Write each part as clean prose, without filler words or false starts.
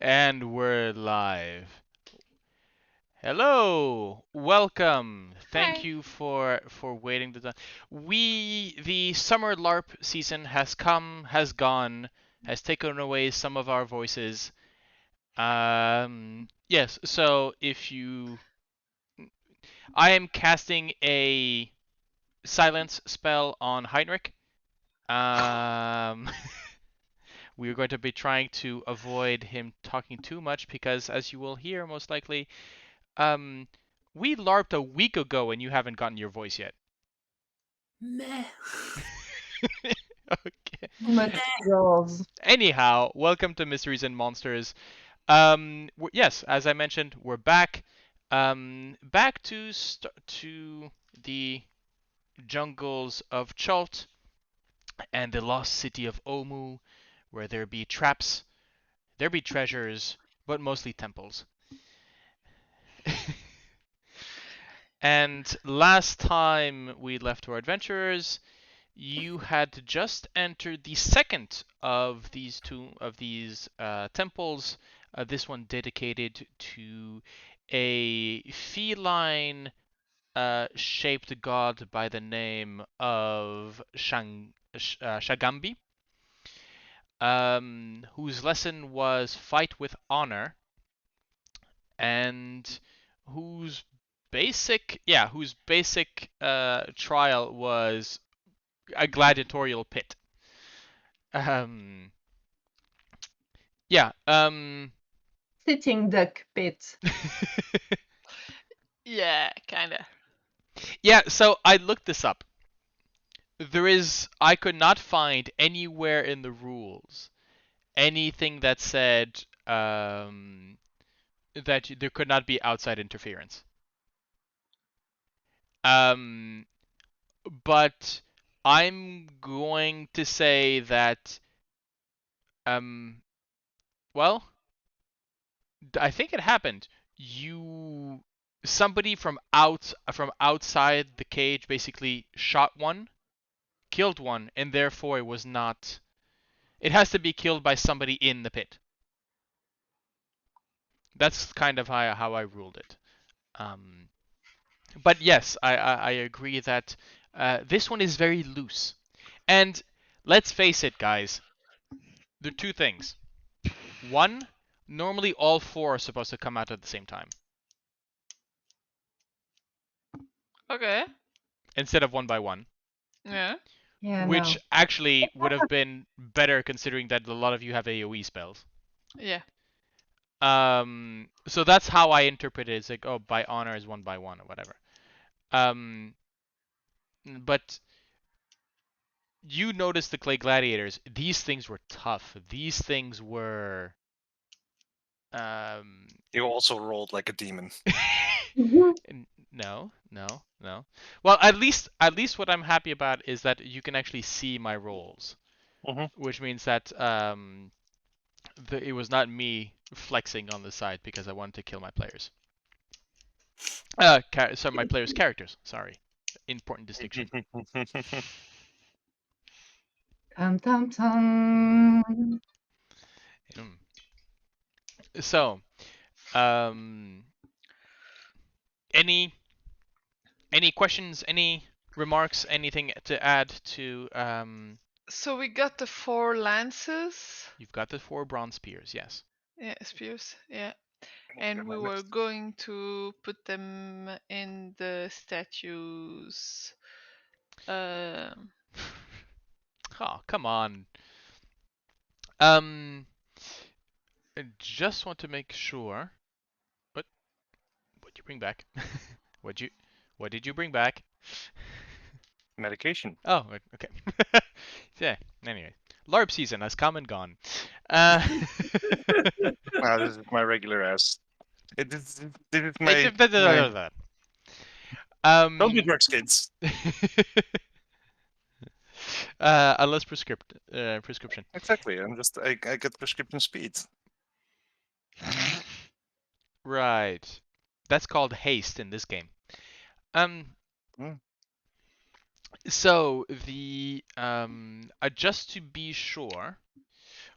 And we're live. Hello, welcome. Thank Hi. you for waiting. The summer LARP season has come, has gone, has taken away some of our voices. Yes. So I am casting a silence spell on Heinrich. Um, we're going to be trying to avoid him talking too much because, as you will hear, most likely. Um, we LARPed a week ago and you haven't gotten your voice yet. Meh. Okay. Materials. Anyhow, welcome to Mysteries and Monsters. Yes, as I mentioned, we're back. Back to the jungles of Chult and the lost city of Omu, where there be traps, there be treasures, but mostly temples. And last time we left our adventurers, you had just entered the second of these temples. This one dedicated to a feline shaped god by the name of Shagambi, whose lesson was fight with honor, and whose basic trial was a gladiatorial pit. Um, yeah. Sitting duck pit. Yeah, kinda. Yeah. So I looked this up. I could not find anywhere in the rules anything that said that there could not be outside interference. Um, but I'm going to say that um, well, I think it happened. You Somebody from outside the cage basically shot one, killed one, and therefore it was not. It has to be killed by somebody in the pit. That's kind of how I ruled it. Um, but yes, I agree that this one is very loose. And let's face it, guys. There are two things. One, normally all four are supposed to come out at the same time Okay. instead of one by one. Yeah. Yeah, Which no. actually would have been better considering that a lot of you have AoE spells. Yeah. So that's how I interpret it. It's like, oh, by honor is one by one or whatever. Um, but you notice the clay gladiators. These things were tough. These things were. Um, You also rolled like a demon. no. Well, at least what I'm happy about is that you can actually see my rolls, which means that it was not me flexing on the side because I wanted to kill my players. So my players' characters. Sorry, important distinction. Tum tum tum. So, um, any questions? Any remarks? Anything to add to? So we got the 4 lances. You've got the 4 bronze spears. Yes. Yeah, spears. Yeah. And we were going to put them in the statues. Oh, come on. I just want to make sure. What you bring back? what did you bring back? Medication. Oh, okay. Yeah. Anyway, LARP season has come and gone. This is my regular ass. This is Don't do drugs, kids. Unless prescription. Exactly. I get prescription speed. Right. That's called haste in this game. So just to be sure,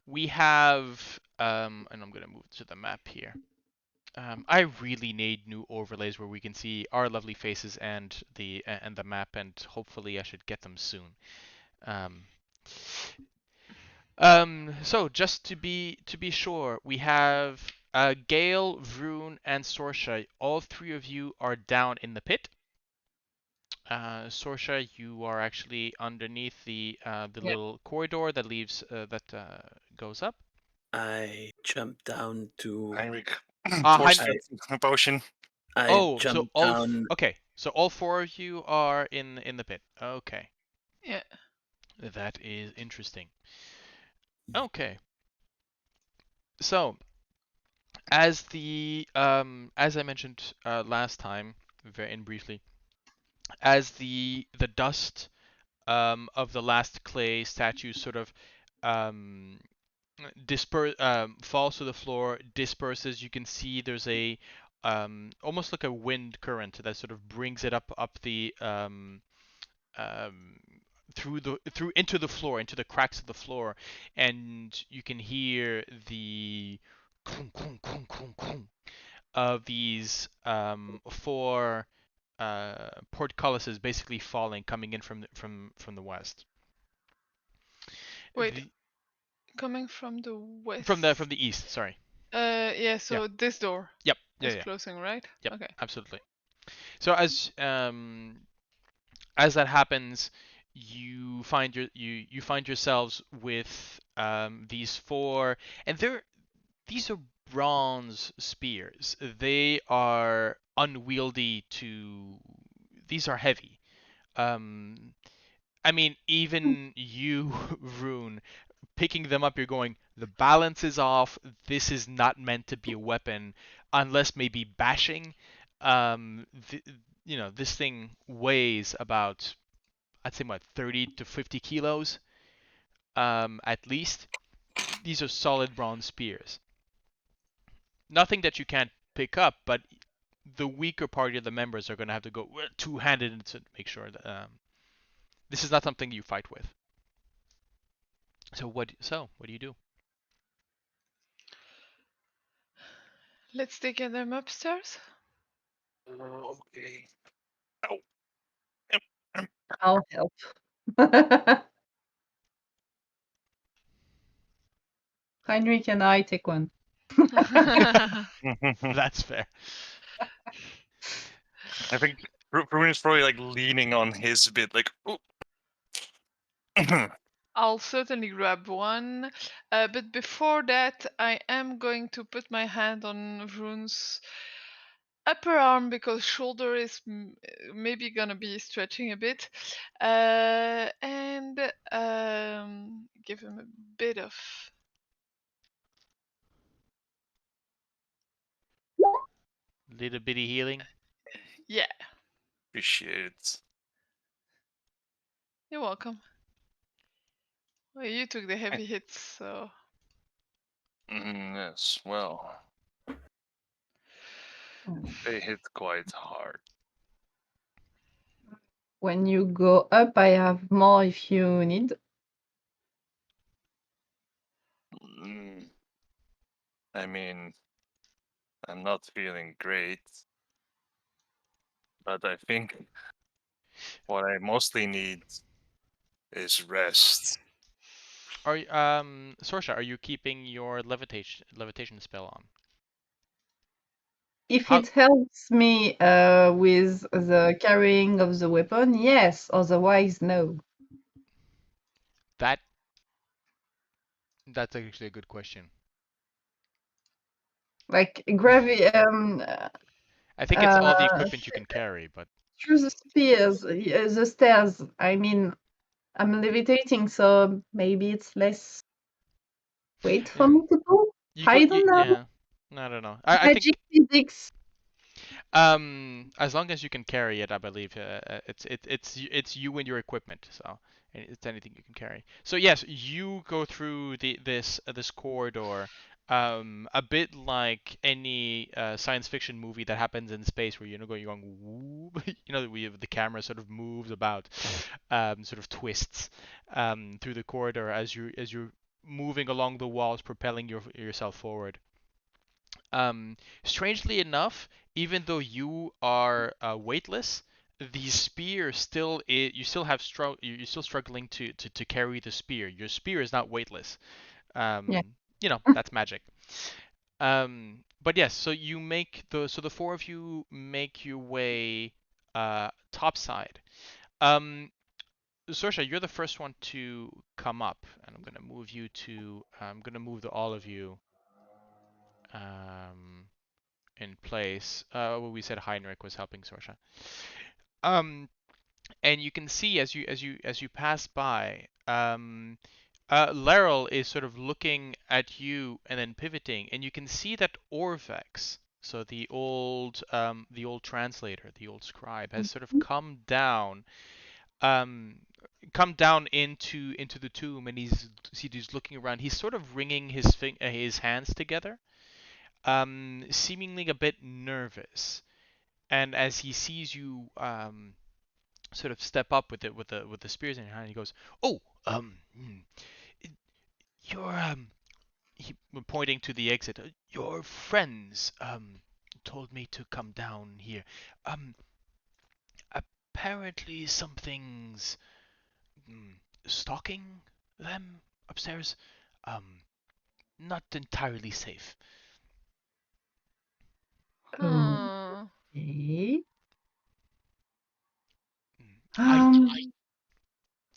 we have and I'm gonna move to the map here. I really need new overlays where we can see our lovely faces and the map, and hopefully I should get them soon. Um, so just to be sure, we have Gale, Vroon, and Sorsha. All three of you are down in the pit. Sorsha, you are actually underneath the Yeah. little corridor that leaves that goes up. I jump down to. Heinrich, Hein- force potion. I oh, so jump down. okay, so all four of you are in the pit. Okay, Yeah. that is interesting. Okay, so as I mentioned last time, very briefly, as the dust of the last clay statue sort of um, falls to the floor, disperses. You can see there's a almost like a wind current that sort of brings it up the um, through into the floor, into the cracks of the floor, and you can hear the kung, kung, kung, kung, kung of these four portcullises basically falling, coming in from the west. Wait, The, coming from the west. from the east, sorry. Yeah. So this door Yep. is Yeah. closing, right? Yep. Okay. Absolutely. So as that happens, you find yourselves with these four, and these are bronze spears. They are unwieldy to. These are heavy. Um, I mean, even you, Rune, picking them up, you're going, the balance is off. This is not meant to be a weapon, unless maybe bashing. Th- this thing weighs about, I'd say, what, 30 to 50 kilos, at least. These are solid bronze spears. Nothing that you can't pick up, but the weaker part of the members are going to have to go two-handed to make sure that this is not something you fight with. So what do you do? Let's take them upstairs. Okay. Ow. I'll help. Heinrich and I take one. That's fair. I think Ruin is probably like leaning on his bit, like. Ooh. I'll certainly grab one, but before that, I am going to put my hand on Vroon's upper arm because shoulder is maybe gonna be stretching a bit, and give him a bit of. Little bitty healing. Yeah, Appreciate it. you're welcome. Well, you took the heavy hits, so. Yes, well, they hit quite hard. When you go up, I have more if you need. I mean, I'm not feeling great, but I think what I mostly need is rest. Sorsha, are you keeping your levitation spell on? If How it helps me with the carrying of the weapon, yes. Otherwise, no. that's actually a good question. Like I think it's all the equipment you can carry, but through the spears, the stairs. I mean, I'm levitating, so maybe it's less weight for me to go. I don't know. yeah. I don't know. I think Magic physics. as long as you can carry it, I believe it's you and your equipment. So it's anything you can carry. So yes, you go through this corridor, a bit like any science fiction movie that happens in space, where you're going whoop, the camera sort of moves about, sort of twists through the corridor as you're moving along the walls, propelling yourself forward. Strangely enough, even though you are weightless, the spear still you still have you're still struggling to carry the spear. Your spear is not weightless. Yeah. You know, that's magic. But yes, so the four of you make your way topside. Um, Sorsha, you're the first one to come up, and I'm gonna move all of you um in place. Well, we said Heinrich was helping Sorsha. Um, and you can see as you pass by, Laryl is sort of looking at you and then pivoting, and you can see that Orvex, so the old translator, the old scribe, has sort of um, come down into the tomb, and he's looking around. He's sort of wringing his hands together, seemingly a bit nervous. And as he sees you, sort of step up with the spears in your hand, he goes, "Oh, you're he, pointing to the exit. Your friends told me to come down here. Um, apparently something's stalking them upstairs. Um, not entirely safe." Hmm. Okay. I Um,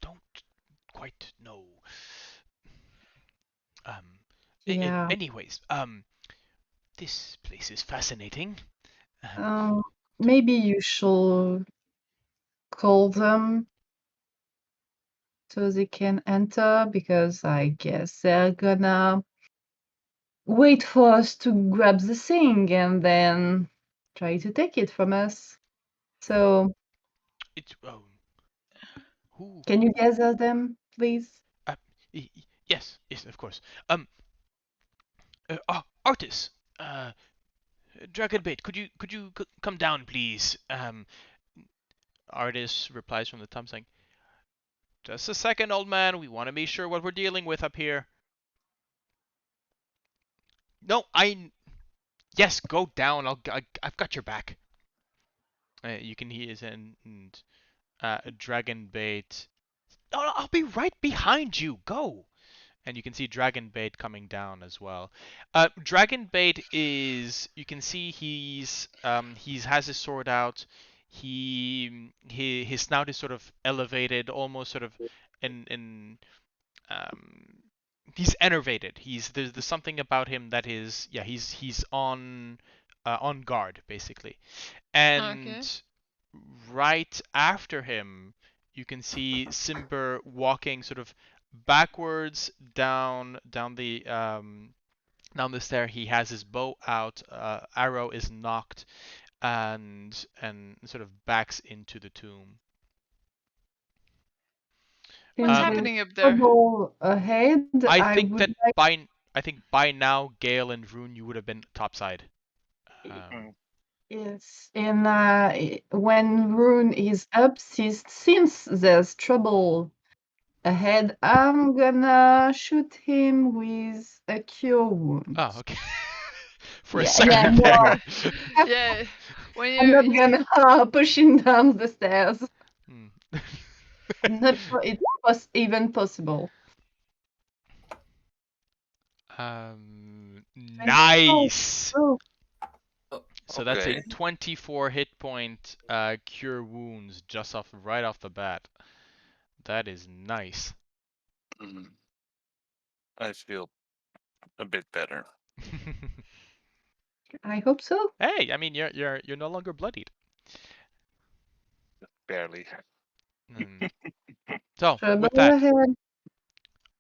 don't quite know. Um, yeah. anyways, this place is fascinating. Um, Um, maybe you should call them so they can enter, because I guess they're gonna wait for us to grab the thing and then try to take it from us. So, it's who? can you gather them, please? Uh, yes, yes, of course. Artis, Dragonbait, could you come down, please? Artis replies from the top saying, "Just a second, old man. We want to be sure what we're dealing with up here." No, yes, go down. I've got your back. You can hear his and Dragonbait. No, no, I'll be right behind you. Go. And you can see Dragonbait coming down as well. Dragonbait is, you can see he's has his sword out. His snout is sort of elevated, almost sort of in um he's enervated. There's something about him that is, yeah, he's on guard basically. Okay. And right after him, you can see Simber walking sort of backwards down the stair. He has his bow out, arrow is knocked, and sort of backs into the tomb. What's Since there's happening up there? trouble ahead, I I think would that like. I think by now, Gale and Vroon, you would have been topside. Mm. Yes, and when Rune is up, since there's trouble ahead, I'm gonna shoot him with a cure wound. Oh, okay. For a Yeah, yeah, second no, there. Yeah. When I'm not you gonna push him down the stairs. Hmm. I'm not sure it's even possible. Nice. Oh, So that's a Okay. 24 hit point cure wounds just right off the bat. That is nice. Mm. I feel a bit better. I hope so. Hey, I mean you're no longer bloodied. Barely. Mm. So with Trouble that, ahead.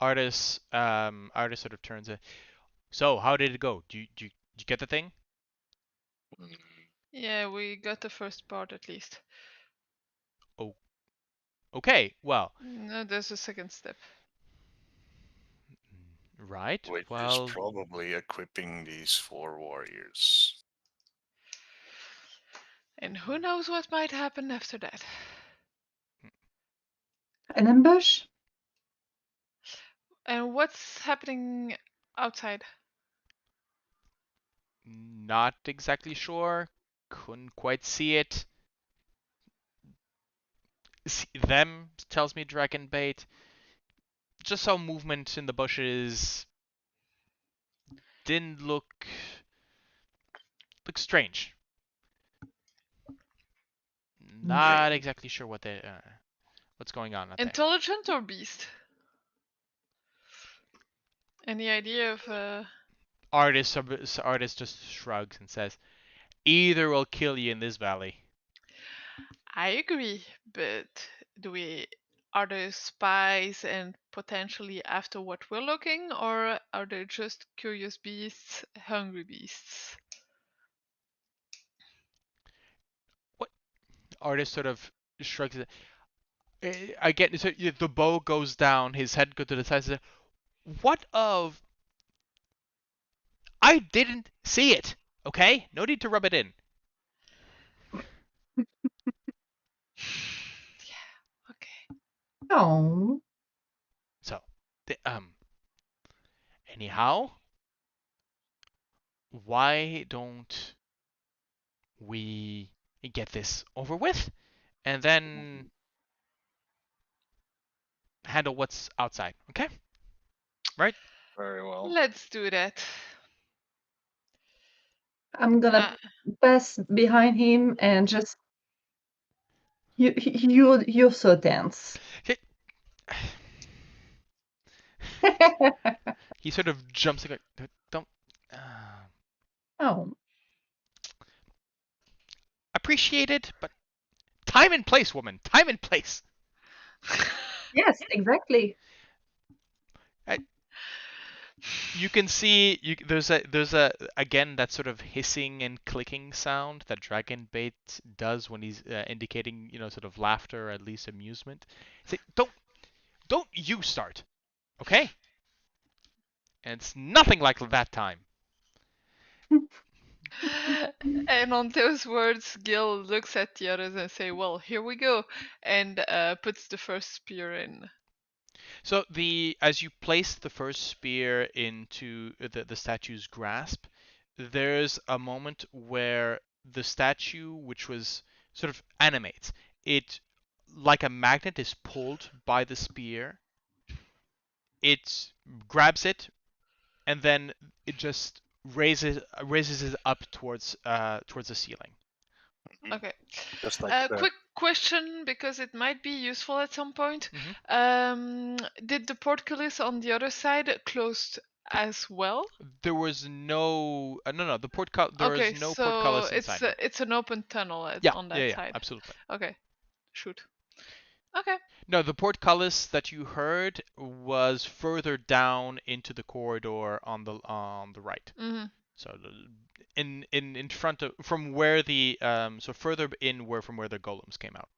Artis sort of turns it. So how did it go? Did you get the thing? Mm. Yeah, we got the first part at least. Oh, okay. Well, No, there's a second step. right. Which is Well, probably equipping these 4 warriors. And who knows what might happen after that? An ambush? And what's happening outside? Not exactly sure. Couldn't quite see it. Them tells me dragon bait. Just saw movement in the bushes. Didn't look strange. Not exactly sure what they what's going on out there. Intelligent or beast? Any idea of Artist just shrugs and says, "Either will kill you in this valley." I agree, but are they spies and potentially after what we're looking, or are they just curious beasts, hungry beasts? What? Artist sort of shrugs. I get so the bow goes down. His head goes to the side. Says, "What of? I didn't see it. Okay, no need to rub it in." Yeah, okay. Oh, So, anyhow, why don't we get this over with and then handle what's outside, okay? Right? Very well. Let's do that. I'm gonna pass behind him and just you're so tense. He sort of jumps like, don't. Oh, Appreciate it, but time and place, woman. Time and place. yes, exactly. You can see there's a again that sort of hissing and clicking sound that dragon bait does when he's indicating sort of laughter or at least amusement. Say don't you start, okay? And it's nothing like that time. And on those words, Gil looks at the others and say, "Well, here we go," and puts the first spear in. So as you place the first spear into the statue's grasp, there's a moment where the statue, which was sort of animates, it like a magnet is pulled by the spear. It grabs it, and then it just raises it up towards the ceiling. Okay. Just like Quick question, because it might be useful at some point. Did the portcullis on the other side closed as well? There was no no. There Okay, is no so portcullis inside. it's an open tunnel on that Yeah, side. absolutely. Okay, shoot. Okay. No, the portcullis that you heard was further down into the corridor on the right. Mm-hmm. So in front of from where the so further in where from where the golems came out.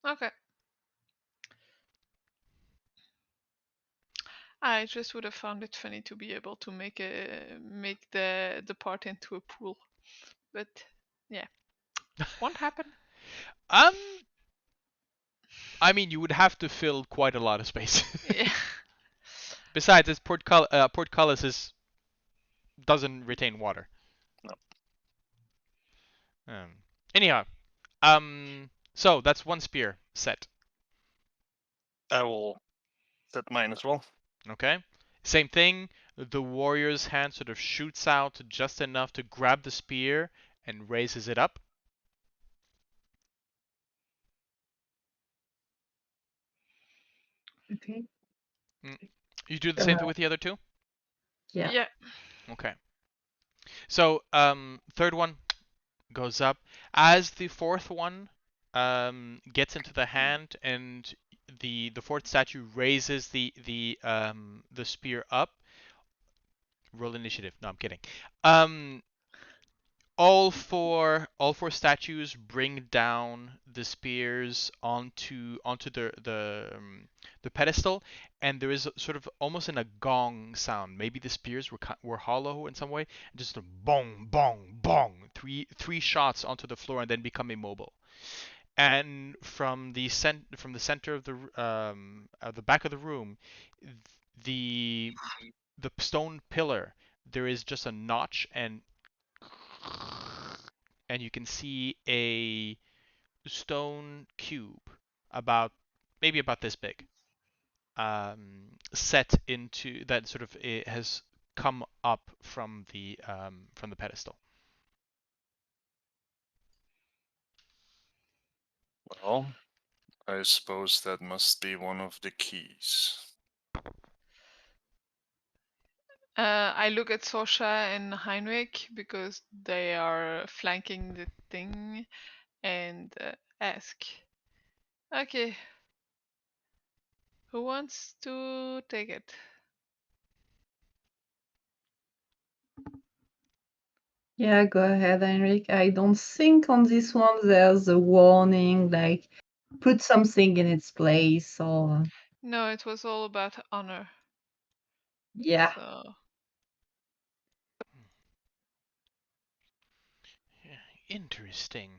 Okay. I just would have found it funny to be able to make the part into a pool, but yeah, won't happen. I mean, you would have to fill quite a lot of space. Yeah. Besides, this portcullis doesn't retain water. No. Anyhow, so that's one spear set. I will set mine as well. Okay. Same thing. The warrior's hand sort of shoots out just enough to grab the spear and raises it up. Okay. You do the same thing with the other two? Yeah. Yeah. Okay. So, third one goes up. As the fourth one gets into the hand and the fourth statue raises the spear up. Roll initiative. No, I'm kidding. All four statues bring down the spears onto the pedestal, and there is sort of almost a gong sound. Maybe the spears were hollow in some way, and just a bong bong bong, three shots onto the floor and then become immobile. And from the center of the back of the room, the stone pillar, there is just a notch, and you can see a stone cube maybe about this big, set into that sort of it has come up from the pedestal. Well, I suppose that must be one of the keys. I look at Sorsha and Heinrich because they are flanking the thing and ask, okay, who wants to take it? Yeah, go ahead, Heinrich. I don't think on this one there's a warning, like put something in its place or No, it was all about honor. yeah. So Interesting.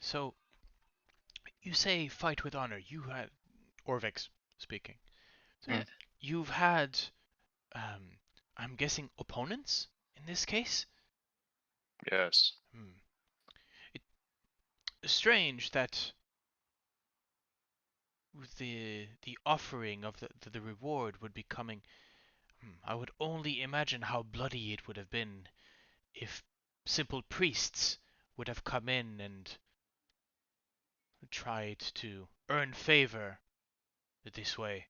So you say fight with honor. You had Orvex speaking. So yeah. you've had, I'm guessing, opponents in this case. Yes. It's strange that the offering of the reward would be coming. I would only imagine how bloody it would have been if simple priests would have come in and tried to earn favor this way.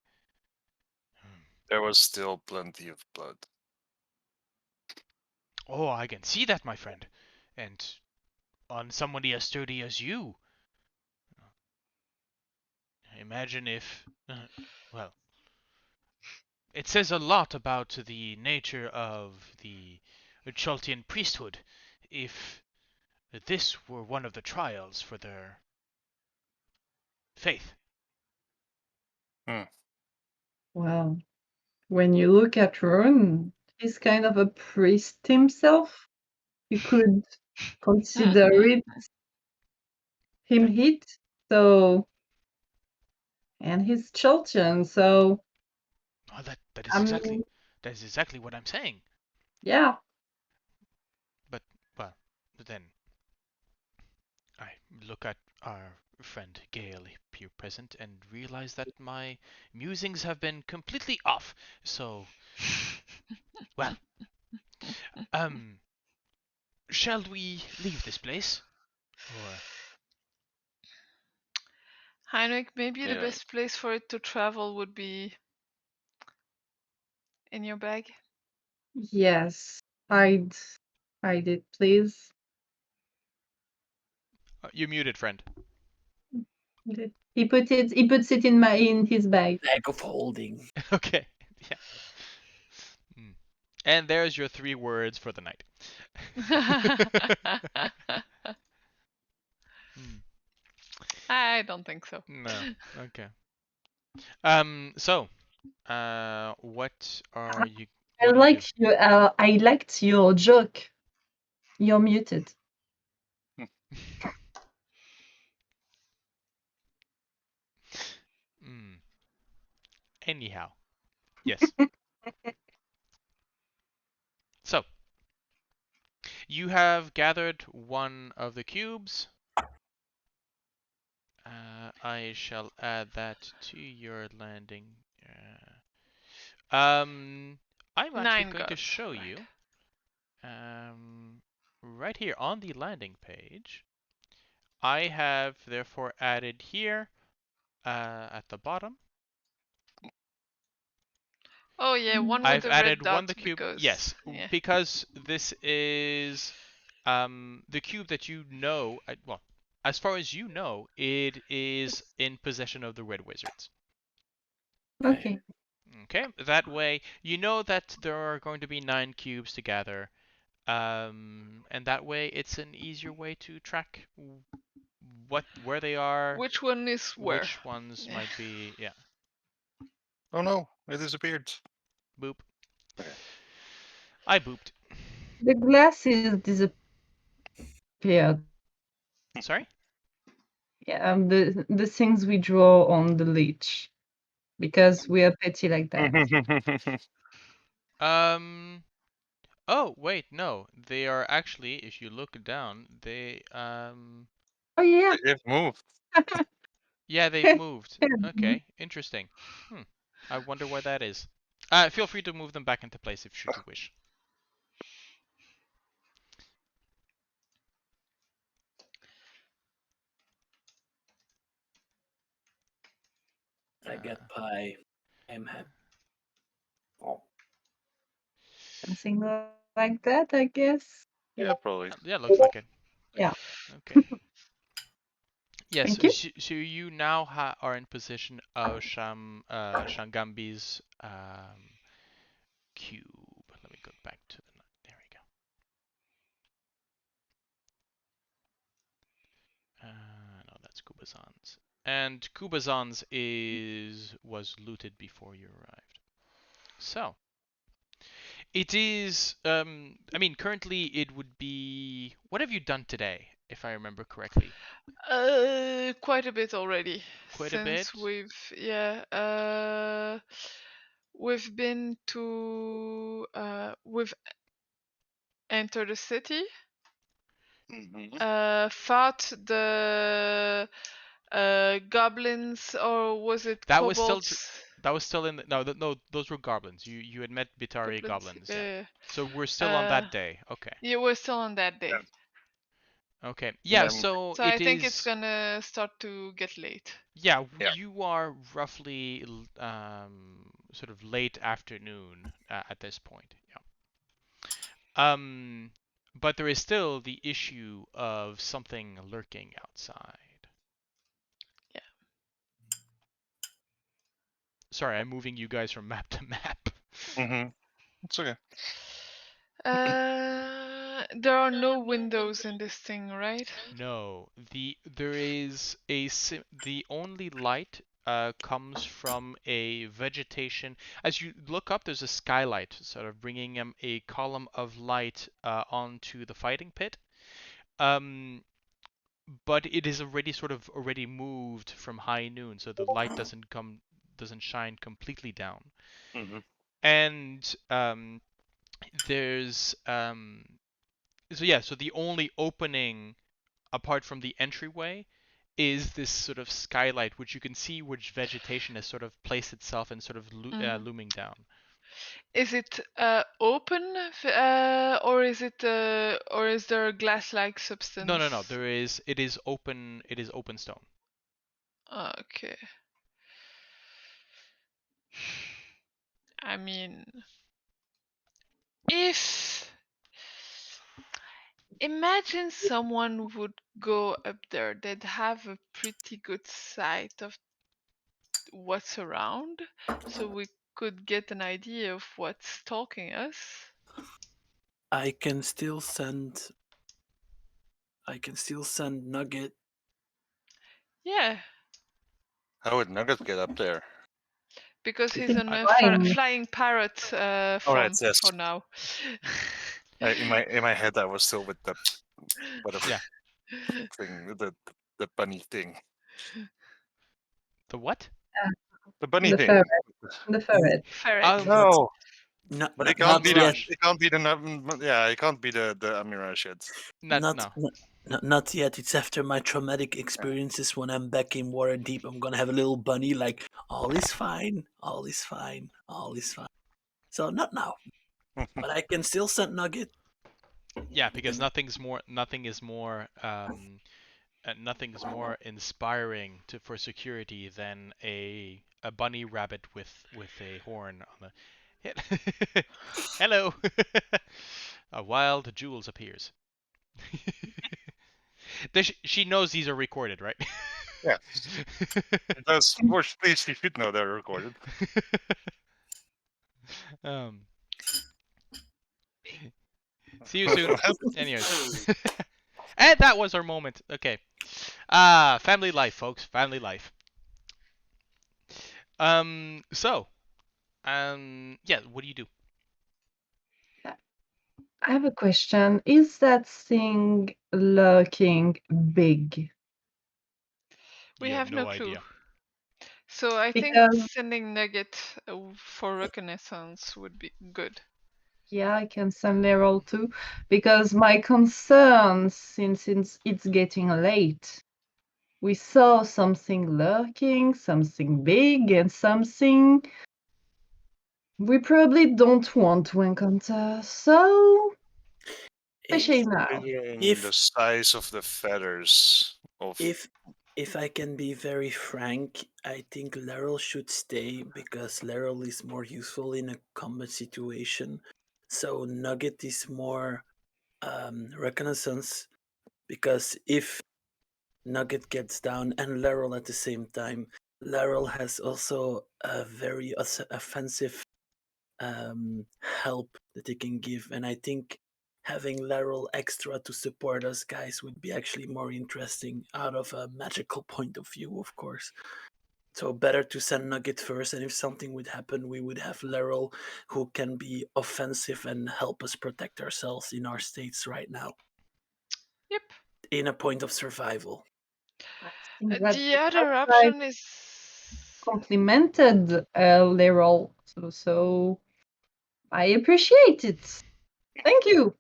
There was still plenty of blood. Oh, I can see that, my friend. And on somebody as sturdy as you. Imagine if, well, it says a lot about the nature of the Chaltian priesthood if this were one of the trials for their faith. Well, when you look at Ron, he's kind of a priest himself. You could consider it hit. So, and he's Choltian, so Oh, that um, is exactly what I'm saying. yeah. But well, then I look at our friend Gale here present and realize that my musings have been completely off. So, well, shall we leave this place? Or Heinrich, maybe the Yeah. best place for it to travel would be in your bag. Yes, hide it, please. you're muted, friend. He puts it in his bag. Bag of holding. Okay. Yeah. And there's your 3 words for the night. I don't think so. No. Okay. So, what are you? What do you do? I liked your joke. You're muted. Anyhow, yes. So, you have gathered one of the cubes. I shall add that to your landing. I'm actually 9 going to gods. show Right. you right here on the landing page. I have therefore added here at the bottom. Oh yeah, one I've with a added red dot one the cube. because Yes, yeah. because this is the cube that you know. Well, as far as you know, it is in possession of the Red Wizards. Okay. Okay, that way you know that there are going to be 9 cubes to gather, and that way it's an easier way to track where they are, Which one is where? which ones Yeah. might be. Yeah, Oh no, it disappeared. boop. Okay. I booped. The glasses disappeared. Sorry. Yeah, the things we draw on the leech. because we are petty like that. Oh wait, no. They are actually, if you look down, Oh yeah. They've moved. yeah, they've moved. Okay, interesting. I wonder why that is. Feel free to move them back into place if should you wish. I get pie. I'm happy. Something like that, I guess. Yeah, probably. Yeah, looks like it. Yeah. Okay. Yes, Thank you. so you now are in position of Shangambi's cube. Let me go back to the. There we go. No, that's Kubazan's. And Kubazan's was looted before you arrived. So it is. I mean, currently it would be. What have you done today, if I remember correctly? Quite a bit already. Quite a bit. We've been to we've entered the city. Fought the goblins, or was it That was still. kobolds? That was still in the, no, those were goblins. You had met Bitari goblins. Yeah. So we're still on that day. Okay. Yeah, we're still on that day. Yeah. Okay. Yeah, then- so So I think it's gonna start to get late. Yeah, Yeah. you are roughly sort of late afternoon at this point. Yeah. But there is still the issue of something lurking outside. Yeah. Sorry, I'm moving you guys from map to map. It's okay. There are no windows in this thing, right? No, there is the only light comes from a vegetation. As you look up, there's a skylight, sort of bringing a column of light onto the fighting pit. But it is already moved from high noon, so the light doesn't shine completely down. And there's so the only opening apart from the entryway is this sort of skylight, which you can see which vegetation has sort of placed itself and sort of looming down. Is it open, or is there a glass-like substance? No. It is open. It is open stone. Okay. I mean, imagine someone would go up there, they'd have a pretty good sight of what's around, so we could get an idea of what's stalking us. I can still send Nugget. Yeah, How would Nugget get up there? because he's He's on a flying. flying parrot Alright, form yes. for now. In my head, I was still with the whatever Yeah. thing, the bunny thing. The what? The bunny The thing. ferret. The ferret. Ferret. No, Not, but not, it can't not be yet. the. It can't be the. Yeah, it can't be the Amirage yet. Not yet. It's after my traumatic experiences. When I'm back in Waterdeep, I'm gonna have a little bunny like, all is fine, all is fine, all is fine. So not now, but I can still send Nugget. Yeah, because nothing is more inspiring for security than a bunny rabbit with a horn on the. Hello. A wild Jules appears. She knows these are recorded, right? Yeah. Those words, please, you should know they're recorded. See you soon. Anyways. And that was our moment. Okay. Family life, folks. Family life. Yeah, what do you do? I have a question. Is that thing lurking big? We You have no idea. clue. So I think Because sending Nugget for reconnaissance would be good. yeah, I can send Leroy too. Because my concern, since it's getting late, we saw something lurking, something big, and something we probably don't want to encounter. So, especially If now. Seeing the if size of the feathers of if if I can be very frank, I think Laryl should stay because Laryl is more useful in a combat situation. So Nugget is more reconnaissance because if Nugget gets down and Laryl at the same time, Laryl has also a very offensive help that they can give, and I think having Laryl extra to support us guys would be actually more interesting out of a magical point of view, of course. So better to send Nugget first, and if something would happen, we would have Laryl who can be offensive and help us protect ourselves in our states right now. Yep. In a point of survival. I think that The the other guy option is complimented Leroy, so I appreciate it. Thank you.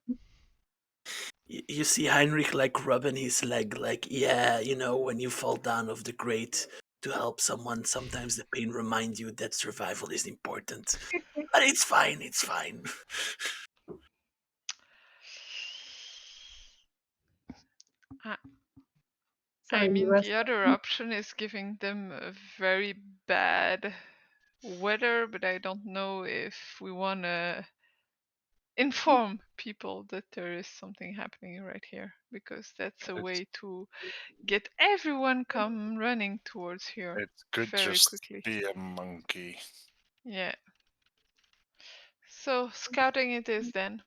You see Heinrich like rubbing his leg, like, yeah, you know, when you fall down off the grate to help someone, sometimes the pain reminds you that survival is important. But it's fine, it's fine. I Sorry, you mean, were the other saying? option is giving them a very bad weather, but I don't know if we want to inform people that there is something happening right here, because that's a it, way to get everyone come running towards here it could very just quickly. be a monkey. Yeah. So scouting it is then.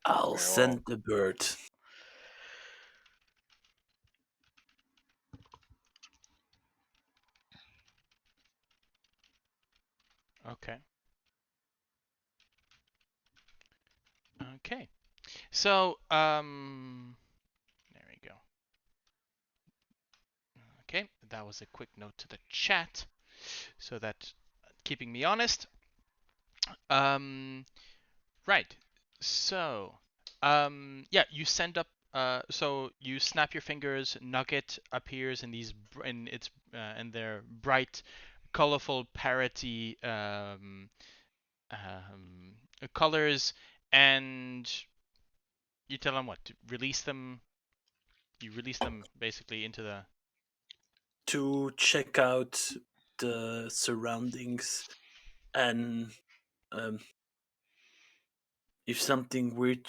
I'll Okay, well, send the bird. Okay. Okay. So, there we go. Okay, that was a quick note to the chat, so that keeping me honest. Right. So, yeah, you send up. So you snap your fingers. Nugget appears in these in its in their bright, colorful parity colors, and you tell them what to release them. You release them basically into the. To check out the surroundings and um, if something weird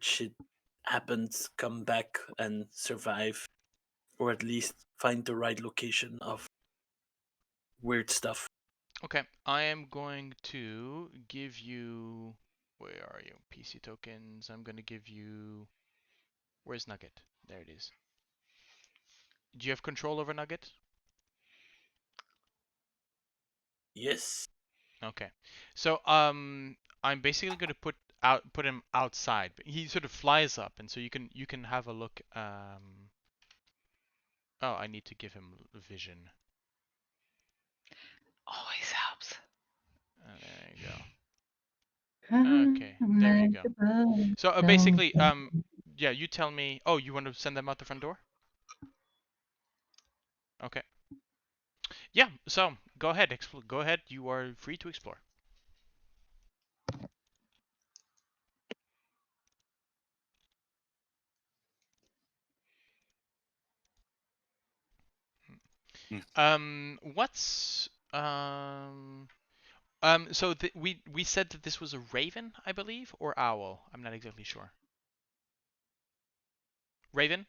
shit happens, come back and survive, or at least find the right location of weird stuff. Okay, I am going to give you. Where are you? PC tokens. I'm going to give you. Where's Nugget? There it is. Do you have control over Nugget? Yes. Okay. So I'm basically going to put him outside. But he sort of flies up, and so you can have a look. Oh, I need to give him vision. Always helps. There you go. Come Okay, there you like go. a bird, So don't basically, yeah, you tell me. Oh, you want to send them out the front door? Okay. Yeah. So go ahead, explore. Go ahead. You are free to explore. hmm, What's so we said that this was a raven, I believe, or owl. I'm not exactly sure. Raven?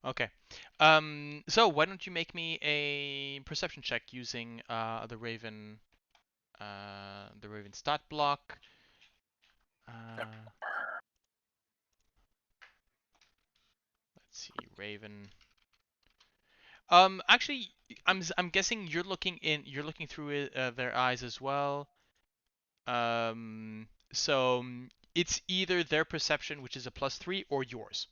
Okay. So why don't you make me a perception check using the Raven stat block. Uh, let's see, Raven. Actually, I'm guessing you're looking through their eyes as well. So it's either their perception, which is a +3, or yours.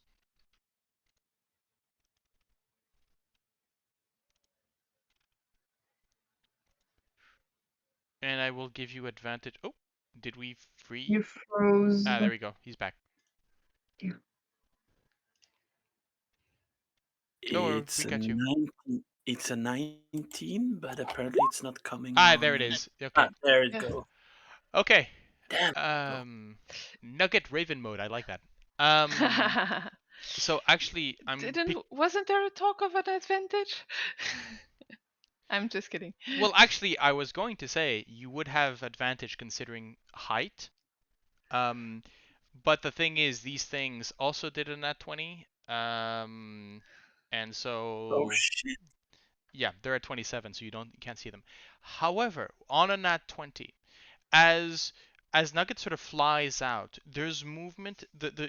And I will give you advantage. Oh, did we free? You froze. Ah, there we go. He's back. Oh, It's we a got you. 19. It's a 19, but apparently it's not coming. Ah, on- there it is. Okay. there it Yeah. go. Okay. Damn. Nugget Raven mode. I like that. So actually, Wasn't there a talk of an advantage? I'm just kidding. well, actually, I was going to say you would have advantage considering height. But the thing is, these things also did a nat 20. And Oh so shit. yeah, they're at 27, so you can't see them. However, on a nat 20, as Nugget sort of flies out, there's movement.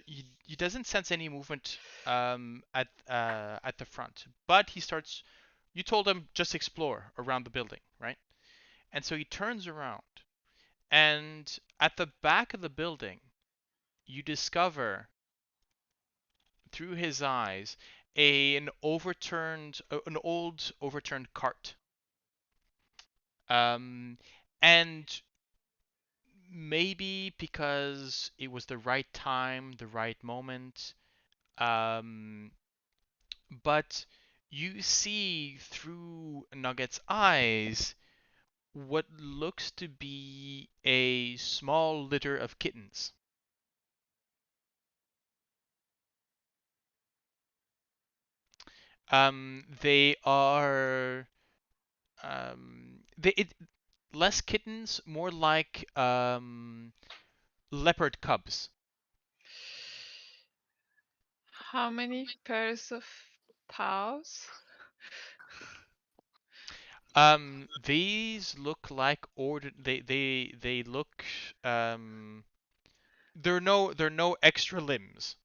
He doesn't sense any movement at the front, but he starts. You told him just explore around the building, right? And so he turns around, and at the back of the building, you discover through his eyes an old overturned cart. And maybe because it was the right time, the right moment, um, but you see through Nugget's eyes what looks to be a small litter of kittens. They are less kittens, more like leopard cubs. How many pairs of paws? These look like they look they're no extra limbs.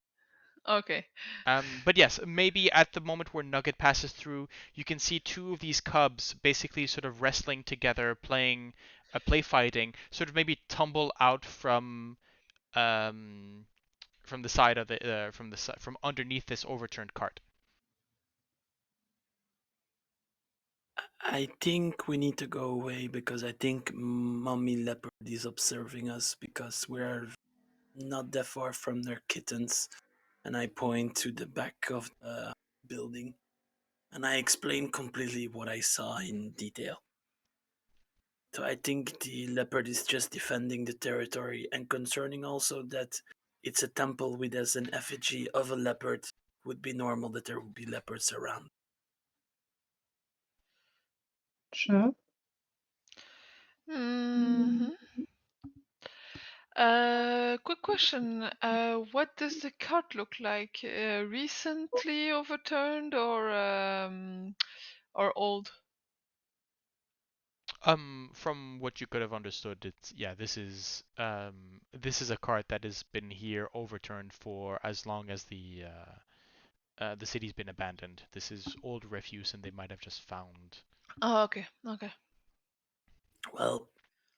Okay. But yes, maybe at the moment where Nugget passes through, you can see two of these cubs basically sort of wrestling together, play fighting, sort of maybe tumble out um, from the side of from underneath this overturned cart. I think we need to go away because I think Mommy Leopard is observing us because we're not that far from their kittens. And I point to the back of the building and I explain completely what I saw in detail. So I think the leopard is just defending the territory and concerning also that it's a temple with as an effigy of a leopard. Would be normal that there would be leopards around. Sure. Hmm. Quick question. What does the cart look like? Recently overturned or old? From what you could have understood, this is a cart that has been here overturned for as long as the city's been abandoned. This is old refuse, and they might have just found. Oh, okay, okay. Well,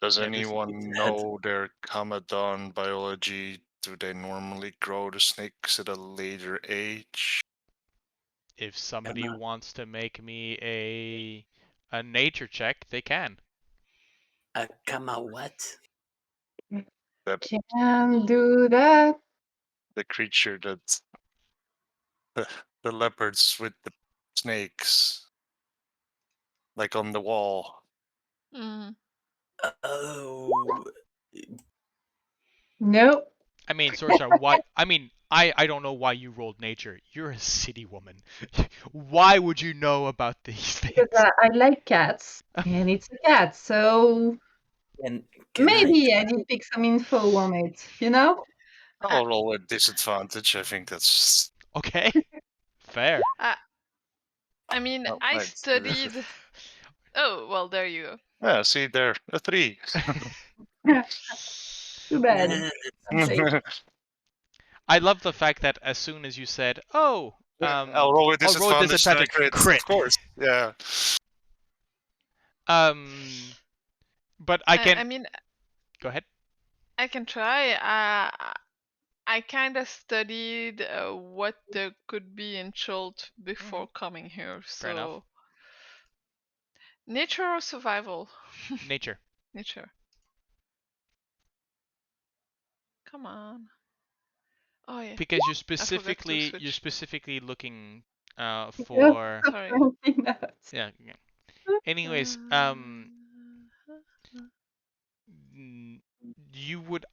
Does Yeah, this anyone know their Kamadon biology? Do they normally grow the snakes at a later age? if somebody Emma, wants to make me a nature check, they can. a kama what? That Can do that. the creature that the leopards with the snakes, like on the wall. Mm. Oh, Nope. I mean, Sorsha, why? I mean, I don't know why you rolled nature. You're a city woman. Why would you know about these Because things? I like cats, and it's a cat, so can maybe I did pick some info on it, you know? I, I'll roll at disadvantage. I think that's. Okay, fair. I, I mean, Oh, I right. studied. Oh, well, there you go. Yeah, see there, a 3. Too bad. Nah, Okay. I love the fact that as soon as you said, "Oh, I'll roll with I'll roll with disadvantage. I disadvantage," crit, crit. of course. Yeah. But I I can mean, go ahead. I can try. I kind of studied what there could be in Chult before coming here, Fair enough. so nature or survival? Nature. Nature. Come on. Oh yeah. Because you're forgot to switch. specifically looking Yeah, for Sorry. apparently not. yeah. Anyways,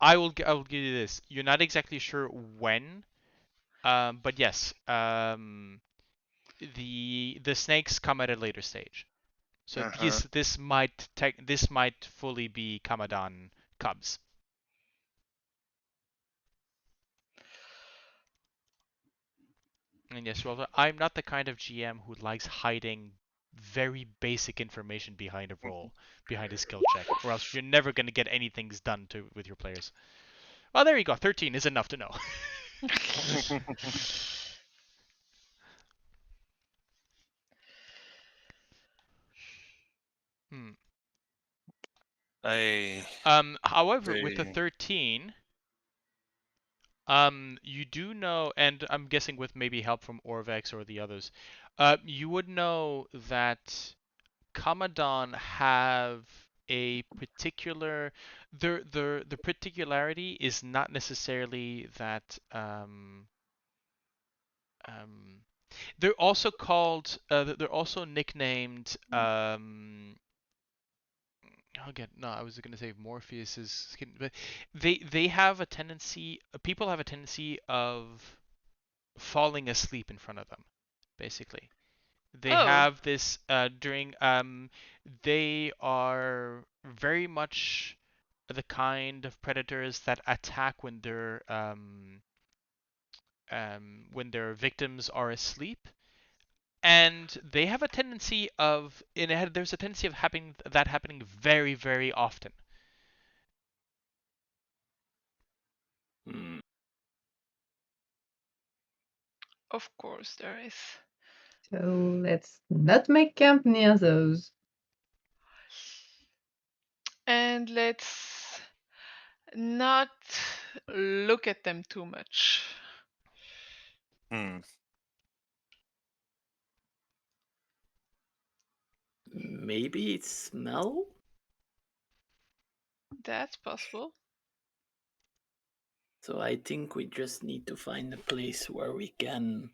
I will give you this. You're not exactly sure when, but yes, the snakes come at a later stage. So Uh-huh. this might fully be Kamadan cubs. And yes, well, I'm not the kind of GM who likes hiding very basic information behind a roll, behind a skill check, or else you're never going to get anything done with your players. Well, there you go. 13 is enough to know. Hmm. However, with the They 13, you do know, and I'm guessing with maybe help from Orvex or the others, you would know that Kamadan have a particular the particularity is not necessarily that um they're also called they're also nicknamed again no I was gonna say Morpheus's skin, but they have a tendency people have a tendency of falling asleep in front of them basically. They Oh. have this during they are very much the kind of predators that attack when their victims are asleep, and they have a tendency of there's a tendency of happening very very often. Hmm. Of course there is. So let's not make camp near those. And let's not look at them too much. hmm. Maybe it's smell? That's possible. So I think we just need to find a place where we can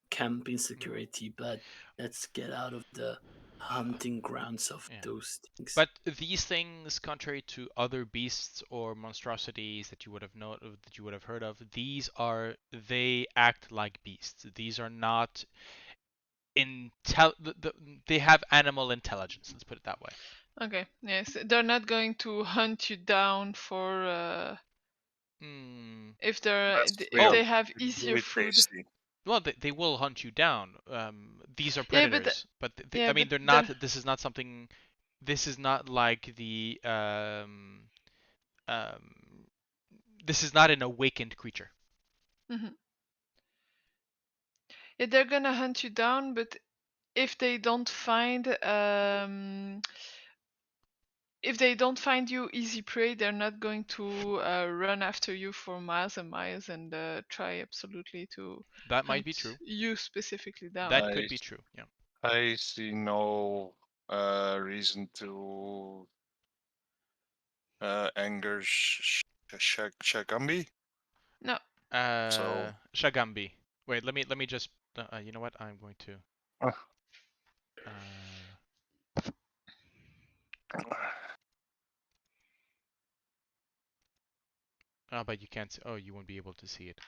camp in security, but let's get out of the hunting grounds of Yeah. those things. But these things, contrary to other beasts or monstrosities that you would have that you would have heard of, they act like beasts. These are not they have animal intelligence. Let's put it that way. Okay, yes. They're not going to hunt you down for Hmm. if Unless we if are Oh, they have easier really food. tasty. well, they will hunt you down. These are Yeah, but predators, but I yeah, mean, but they're they're not. This is not something. This is not like the um. This is not an awakened creature. mhm. Yeah, they're gonna hunt you down, but if they don't find if they don't find you easy prey, they're not going to run after you for miles and miles and try absolutely to That might hunt be true. you specifically down. That I could be true. Yeah. I see no reason to anger Shagambi. No. So Shagambi. Wait, let me just. You know what? I'm going to. uh, Uh, oh, but you can't. Oh, you won't be able to see it.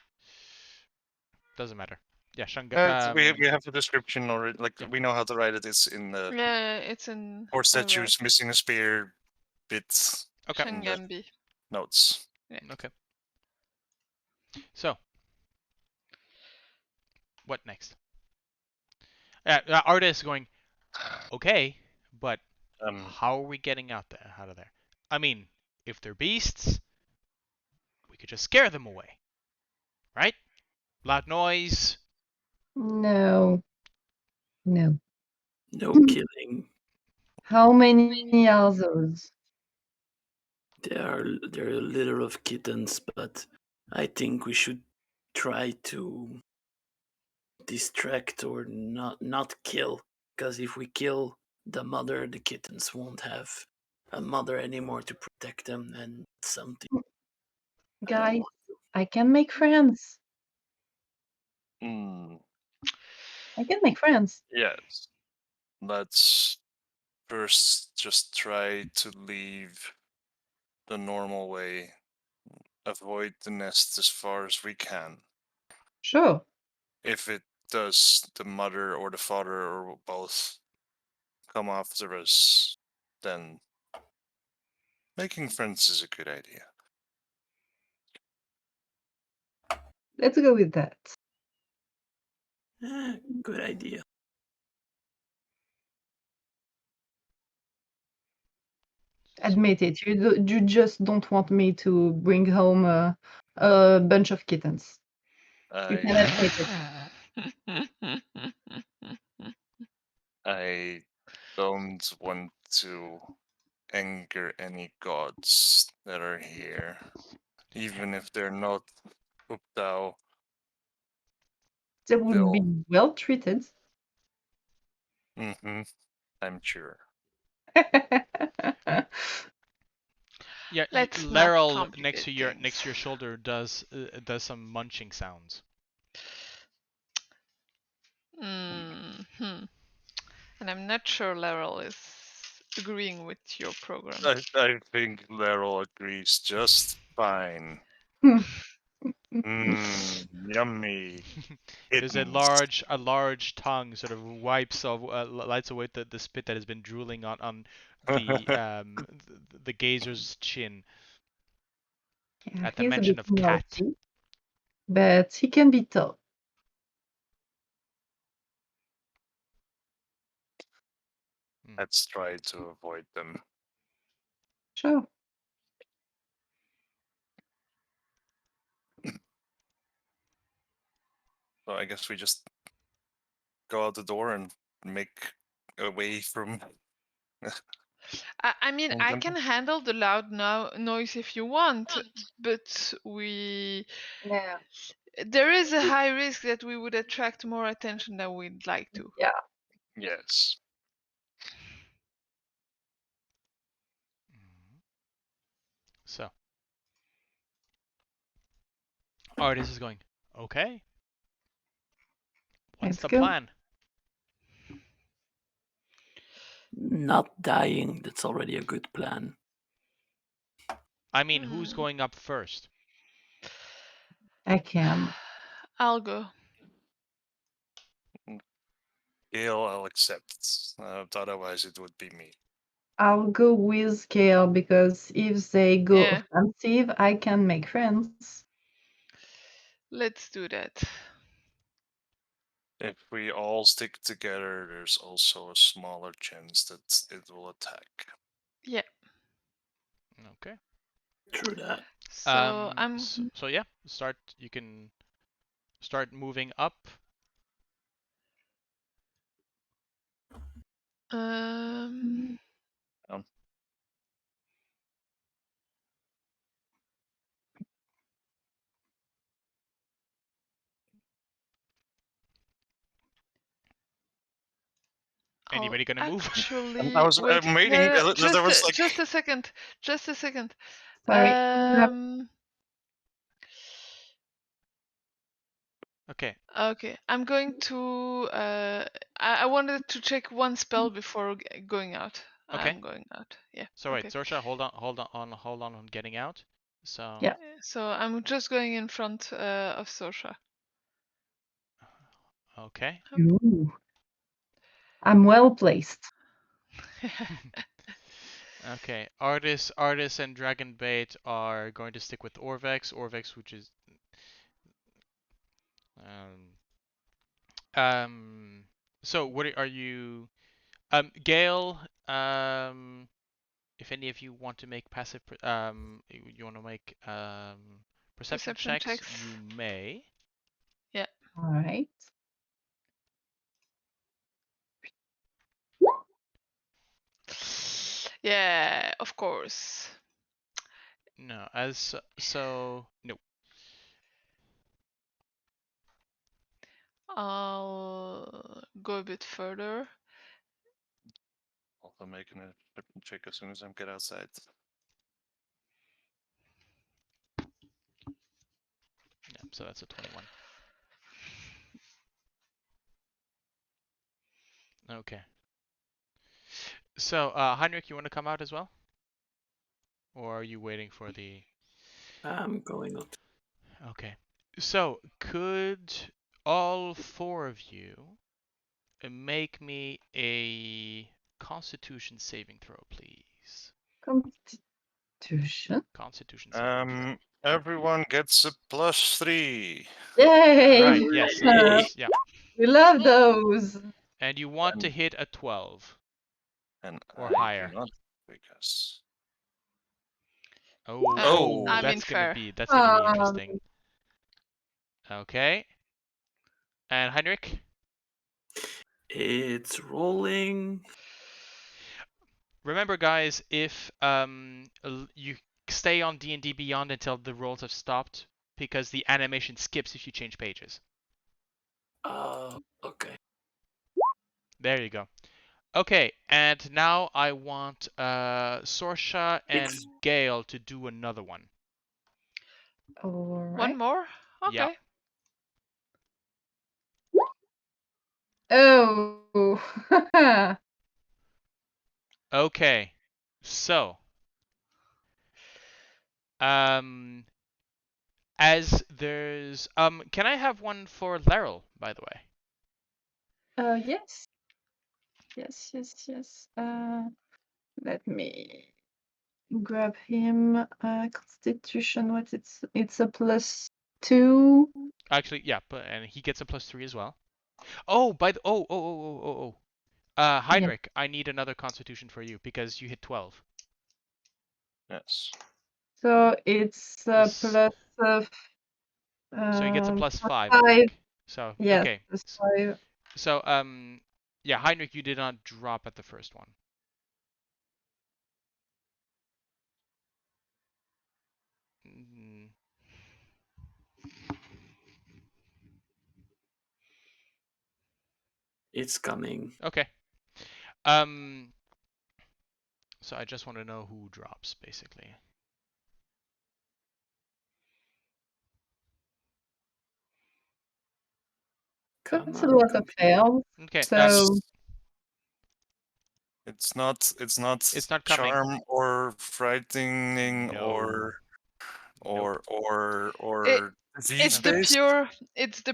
Doesn't matter. Yeah, Shanga. we have the description already. Like Yeah. we know how to write it. It's in the Yeah, it's in four Orvac. statues missing a spear bits Okay. in the Shangambi. notes. Yeah. Okay. So, what next? Arda is going. Okay, but Um, how are we getting out of there? I mean, if they're beasts, we could just scare them away, right? Loud noise. No, no. No killing. How many are those? There are a litter of kittens, but I think we should try to distract or not kill, because if we kill the mother, the kittens won't have a mother anymore to protect them and something. I don't Guys, want to. I can make friends. Hmm. I can make friends. Yes. Let's first just try to leave the normal way. Avoid the nest as far as we can. Sure. If it does, the mother or the father or both come after us, then making friends is a good idea. Let's go with that. Good idea. Admit it. You just don't want me to bring home a bunch of kittens. You can admit it. I don't want to anger any gods that are here, even if they're not Uptao. They would be Still, well treated. I'm sure. Yeah, Let's not Laryl next complicate to your things. shoulder does some munching sounds. Hmm. And I'm not sure Laryl is agreeing with your program. I think Laryl agrees just fine. Yummy. There's a Kittens. large tongue sort of wipes off, lights away the spit that has been drooling on the the gazer's chin Yeah, at the he's a mention bit of cat. naughty, but he can be tough. Let's try to avoid them. Sure. So I guess we just go out the door and make away from. I mean, I can handle the loud noise if you want, but Yeah. there is a high risk that we would attract more attention than we'd like to. Yeah. Yes. So, Artis is going, okay. What's Let's the go. plan? Not dying, that's already a good plan. I mean, who's going up first? I can. I'll go. Gale, I'll accept. Otherwise, it would be me. I'll go with Gale because if they go Yeah. offensive, I can make friends. Let's do that. If we all stick together, there's also a smaller chance that it will attack. Yeah. Okay. True that. So I'm. So yeah, start. You can start moving up. Um. Anybody gonna move? Actually, I was wait. waiting. No, There was like. just a second. Just a second. Sorry. Okay. Okay, I'm going to. I wanted to check one spell before going out. Okay. I'm going out. Yeah. So wait, Okay. Sorsha, hold on getting out. So Yeah. So I'm just going in front of Sorsha. okay. Ooh. I'm well placed. Okay. Artis and Dragonbait are going to stick with Orvex. Orvex, which is so what are you Gale, if any of you want to make you want to make perception checks, you may. Yeah. All right. Yeah, of course. No, no. I'll go a bit further. also making a perception check as soon as I get outside. Yeah, so that's a 21. Okay. So, Heinrich, you want to come out as well? Or are you waiting for the... I'm going on. Okay. So, could all four of you make me a Constitution saving throw, please? Constitution. Constitution saving throw. Everyone gets a +3. Yay! Right, yes, of course. Yeah. We love those. And you want to And- hit a 12 And or I do higher. not because Oh, I'm in that's gonna fair. be Um, interesting. Okay. And Heinrich? It's rolling. Remember, guys, if you stay on D&D Beyond until the rolls have stopped, because the animation skips if you change pages. Okay. There you go. Okay, and now I want Sorsha and It's Gale to do another one. all right. One more? Yeah. Okay. Oh. Okay. So, as there's can I have one for Laryl, by the way? Yes. Yes. Let me grab him. Constitution. What's it's a +2. Actually, yeah, and he gets a +3 as well. Oh, by the oh. Yeah. Heinrich, I need another Constitution for you because you hit 12. yes. So it's This- plus So he gets a +5, I 5. think. So Yes, okay. +5. So yeah, Heinrich, you did not drop at the first one. Mm, it's coming. Okay. So I just want to know who drops, basically. Come It's a on, lot of fails. Okay. So It's not It's not coming. charm or frightening No. or disease It's the based.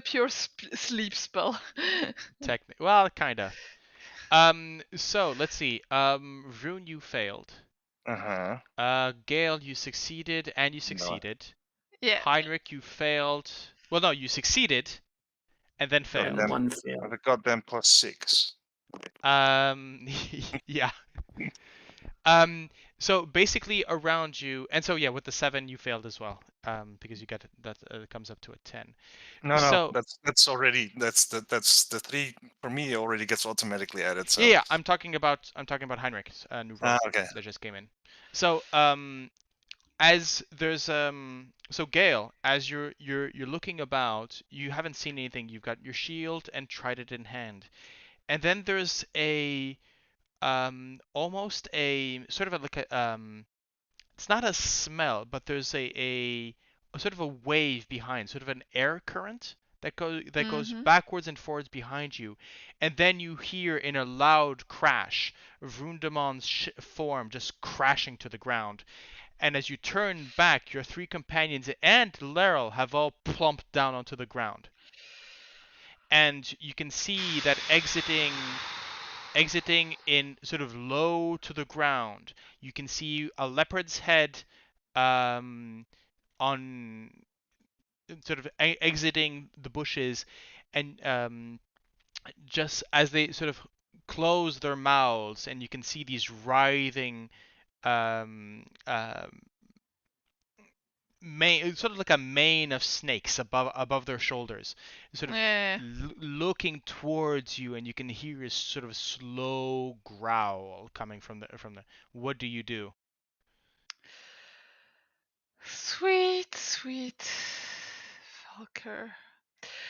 pure sleep spell. Well, kinda. So let's see. Vroon, you failed. Gale, you succeeded and you succeeded. Yeah. Heinrich, you failed. Well, no, you succeeded and then And failed. one fail. I got them +6. Yeah. So basically around you, and so yeah, with the 7 you failed as well, because you get that comes up to a 10. No, So that's already that's the 3 for me already gets automatically added. So yeah, I'm talking about Heinrich's new roll okay. that just came in. So as there's so Gale, as you're looking about, you haven't seen anything. You've got your shield and trident in hand, and then there's a almost a sort of like a it's not a smell, but there's a sort of a wave behind, sort of an air current that goes backwards and forwards behind you, and then you hear in a loud crash Vroondomon's form just crashing to the ground. And as you turn back, your 3 companions and Laryl have all plumped down onto the ground. And you can see that exiting in sort of low to the ground, you can see a leopard's head on sort of exiting the bushes, and just as they sort of close their mouths, and you can see these writhing um, sort of like a mane of snakes above their shoulders, sort of Yeah. looking towards you, and you can hear a sort of slow growl coming from the. What do you do? Sweet Falker.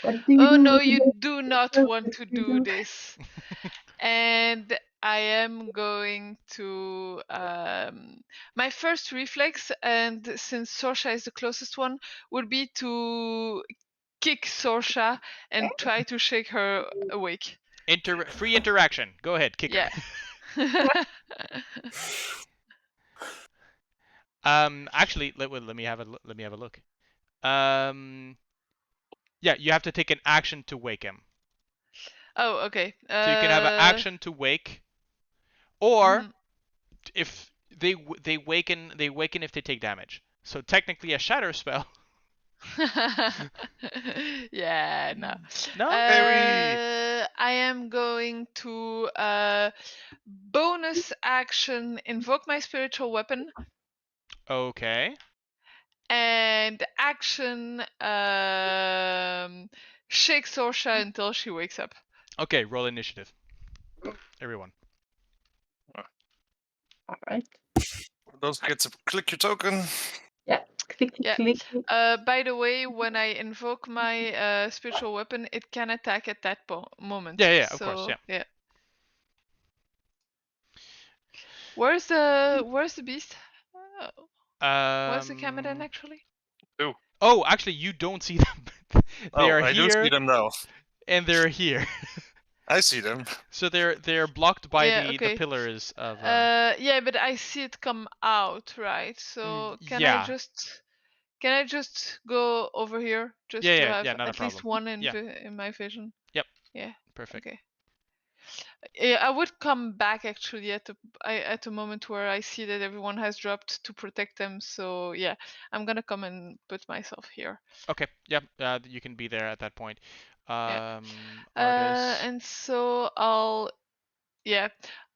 what do you Oh do no, with you the do not want to do this. And I am going to my first reflex, and since Sorsha is the closest one, would be to kick Sorsha and try to shake her awake. Free interaction. Go ahead, kick Yeah. her. Actually, let me have a look. Yeah, you have to take an action to wake him. Oh, okay. So you can have an action to wake, or mhm. if they waken if they take damage. So technically a shatter spell. Yeah, no. No? I am going to bonus action invoke my spiritual weapon Okay. and action shake Sorsha until she wakes up. Okay, roll initiative. Everyone. All right. Don't forget to click your token. Yeah. Click, Yeah. click. By the way, when I invoke my spiritual weapon, it can attack at that moment. Yeah, of course, yeah. Yeah. Where's the beast? Oh. Where's the Kamadan actually? Oh, actually, you don't see them. They are I do here, see them now. and they're here. I see them. So they're blocked by Yeah, the okay. pillars of. Yeah, but I see it come out, right? So can I yeah. just go over here just to have Yeah, not a at least problem. one Yeah. in my vision? Yep. Yeah. Perfect. Okay. Yeah, I would come back actually at a moment where I see that everyone has dropped to protect them. So yeah, I'm gonna come and put myself here. Okay. Yep. You can be there at that point. Yeah. Artis. And so I'll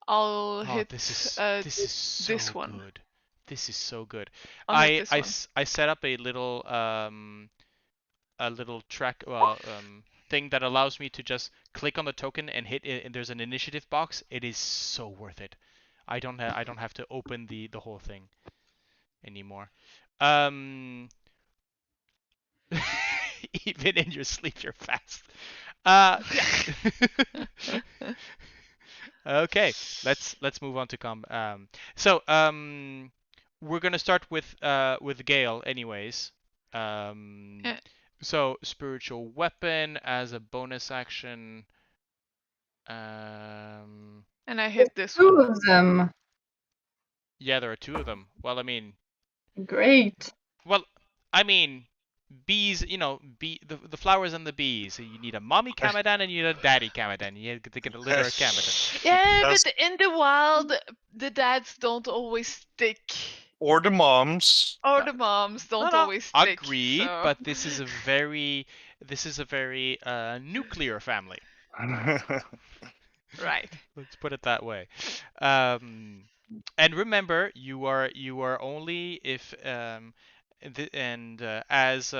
Oh, hit this is so this one. good. This is so good. I'll hit this one. I set up a little track thing that allows me to just click on the token and hit it, and there's an initiative box. It is so worth it. I don't have to open the whole thing anymore. Even in your sleep, you're fast. Yeah. Okay, let's move on to so we're gonna start with Gale anyways. Yeah. So spiritual weapon as a bonus action. Um, And I hit this Two one. of them. yeah, there are two of them. Well, I mean, Great. bees. The flowers and the bees. So you need a mommy Kamadan and you need a daddy Kamadan. You have to get a litter of Kamadan. Yeah, That's- but in the wild, the dads don't always stick. Or the moms. Or the moms don't No, always stick. agreed. So. But this is a very nuclear family. Right. Let's put it that way. And remember, you are only if as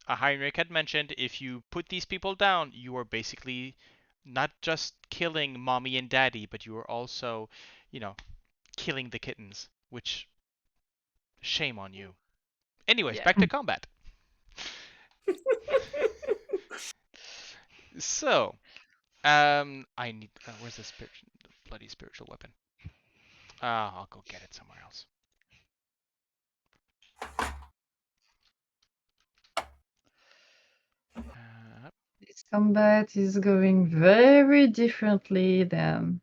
Heinrich had mentioned, if you put these people down, you are basically not just killing mommy and daddy, but you are also, killing the kittens. Which, shame on you. Anyways, Yeah. back to combat. So, I need. Where's the bloody spiritual weapon? I'll go get it somewhere else. This combat is going very differently than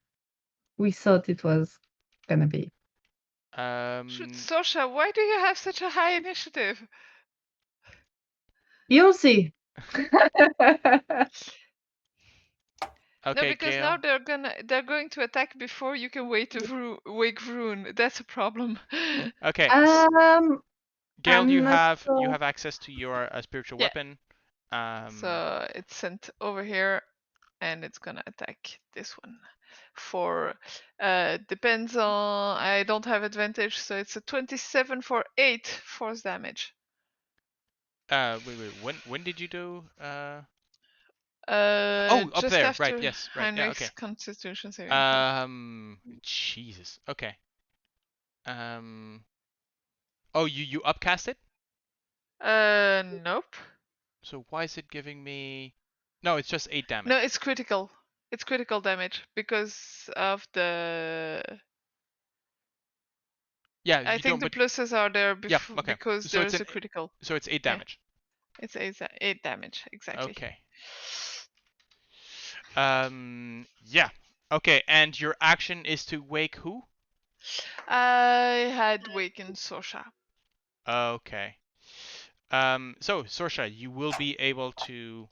we thought it was gonna be. Shoot, Sorsha, why do you have such a high initiative? You'll see. Okay, no, because Gale. now they're going to attack before you can wait to wake Vroon. That's a problem. Okay. Gale, you I'm not have sure. access to your spiritual Yeah. weapon. So it's sent over here, and it's gonna attack this one. For depends on. I don't have advantage, so it's a 27 for 8 force damage. Wait. When did you do? Oh, up just there. after Right. Yes. Right. Yeah. Heinrich's Okay. Constitution saving throw. Jesus. Okay. Oh, you upcast it? Nope. So why is it giving me? No, it's just 8 damage. No, it's critical. It's critical damage because of the. Yeah, I you think don't. the But pluses are there yeah, okay. because So there's a critical. it's 8 Yeah. damage. It's 8 damage exactly. Okay. Yeah. Okay, and your action is to wake who? I had wakened Sorsha. Okay. So Sorsha, you will be able to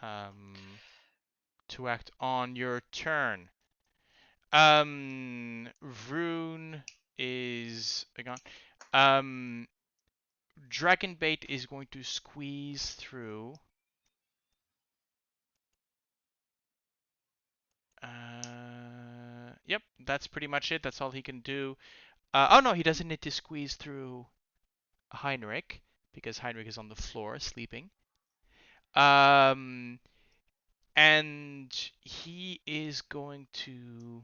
act on your turn. Vroon is gone. Dragonbait is going to squeeze through. Yep, that's pretty much it. That's all he can do. Oh no, he doesn't need to squeeze through Heinrich because Heinrich is on the floor sleeping. And he is going to.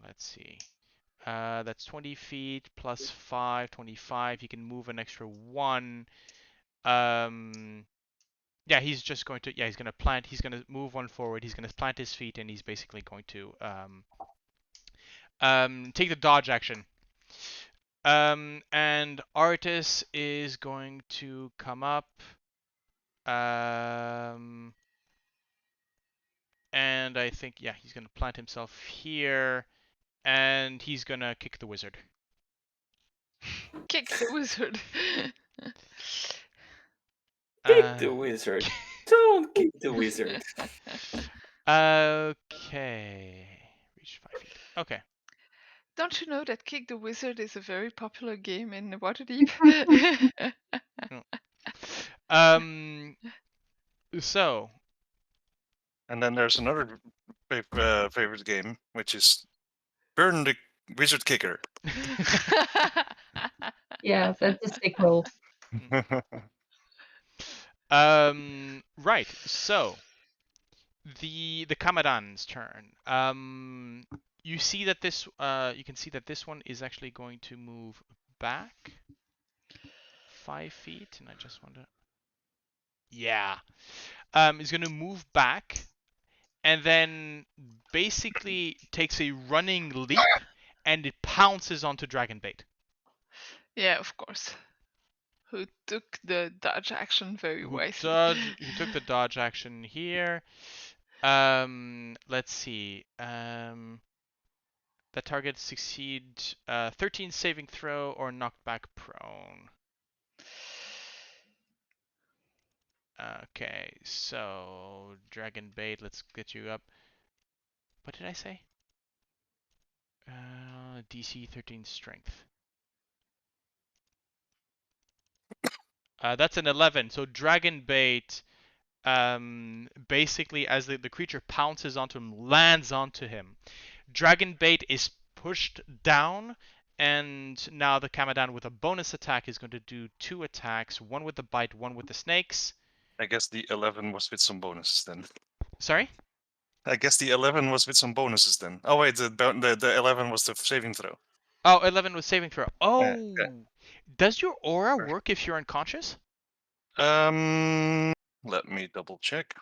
Let's see. That's 20 feet plus 5, 25. He can move an extra 1. Yeah, he's just going to. Yeah, he's going to plant. He's going to move 1 forward. He's going to plant his feet, and he's basically going to take the dodge action. And Artis is going to come up. And I think, yeah, he's going to plant himself here. And he's going to kick the wizard. Kick the wizard. Kick the wizard. Don't kick the wizard. Okay. Reach 5 feet. Okay. Don't you know that Kick the Wizard is a very popular game in Waterdeep? So. And then there's another favorite game, which is Burn the Wizard Kicker. Yeah, that's the sequel. Right. So the Kamadan's turn. You see that this you can see that this one is actually going to move back 5 feet, and I just want to. Yeah. Is going to move back, and then basically takes a running leap, and it pounces onto Dragonbait. Yeah, of course. Who took the dodge action very wisely. Who took the dodge action here. Let's see. The target succeed 13 saving throw or knocked back prone. Okay, so Dragonbait, let's get you up. What did I say? DC 13 strength. That's an 11. So Dragonbait, basically as the creature pounces onto him, lands onto him. Dragonbait is pushed down, and now the Kamadan with a bonus attack is going to do 2 attacks, 1 with the bite, 1 with the snakes. I guess the 11 was with some bonuses then. Sorry? I guess the 11 was with some bonuses then. Oh wait, the 11 was the saving throw. Oh, 11 was saving throw. Oh, yeah. Does your aura work if you're unconscious? Let me double check.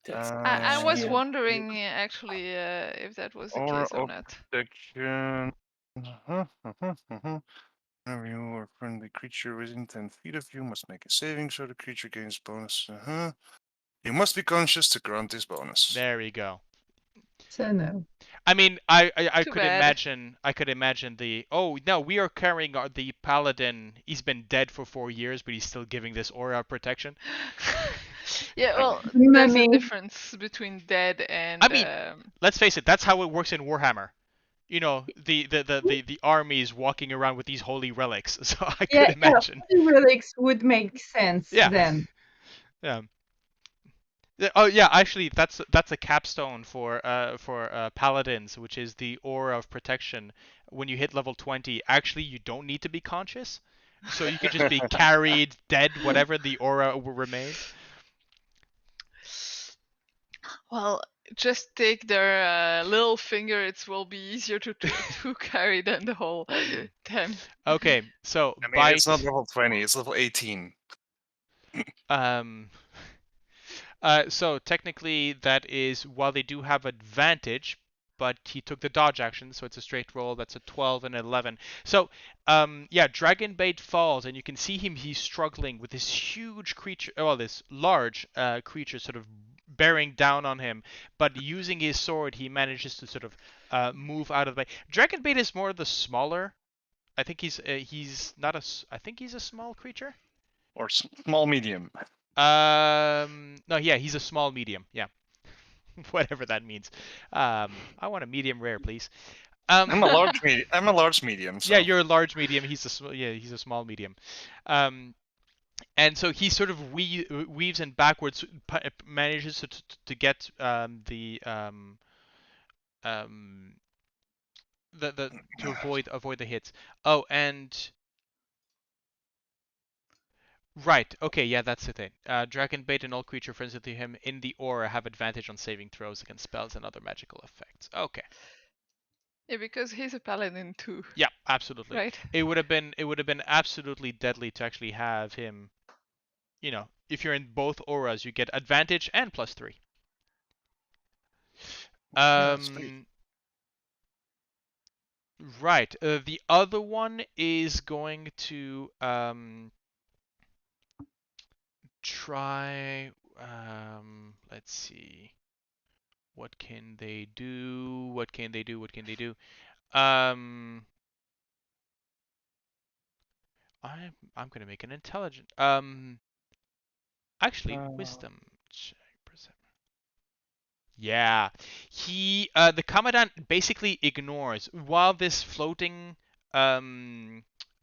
I was Yeah. wondering actually if that was the Aura case or of not. protection. Whenever you or a friendly creature within 10 feet of you must make a saving so the creature gains bonus. You must be conscious to grant this bonus. There we go. So no. I mean, I Too could bad. imagine. I could imagine the. Oh no, we are carrying the Paladin. He's been dead for 4 years, but he's still giving this aura of protection. Yeah, well, there's a Mummy. difference between dead and. I mean, let's face it. That's how it works in Warhammer. You know, the armies walking around with these holy relics. So I could imagine. Yeah, relics would make sense then. Yeah. Oh yeah, actually, that's a capstone for paladins, which is the aura of protection. When you hit level 20, actually you don't need to be conscious, so you could just be carried, dead, whatever the aura will remain. Well, just take their little finger. It will be easier to carry than the whole 10. Okay, so I mean, bite. it's not level 20; it's level 18. So technically, that is while they do have advantage, but he took the dodge action, so it's a straight roll. That's a 12 and an 11. So, yeah, Dragon Bait falls, and you can see him. He's struggling with this huge creature, well, this large creature, sort of bearing down on him. But using his sword, he manages to sort of move out of the way. Dragon Bait is more the smaller. I think he's not a. I think he's a small creature. Or small medium. No, yeah, he's a small medium. Yeah, whatever that means. I want a medium rare, please. I'm a large medium. I'm a large medium. So. Yeah, you're a large medium. He's a small medium. And so he sort of weaves in backwards, manages to get the to avoid the hits. Oh, and right. Okay, yeah, that's the thing. Dragon Bait and all creature friends with him in the aura have advantage on saving throws against spells and other magical effects. Okay. Yeah, because he's a paladin too. Yeah, absolutely. Right. It would have been absolutely deadly to actually have him. If you're in both auras, you get advantage and +3. Right. The other one is going to try. Let's see. What can they do? What can they do? What can they do? I'm gonna make an intelligent. Actually, wisdom check. Yeah, the commandant basically ignores while this floating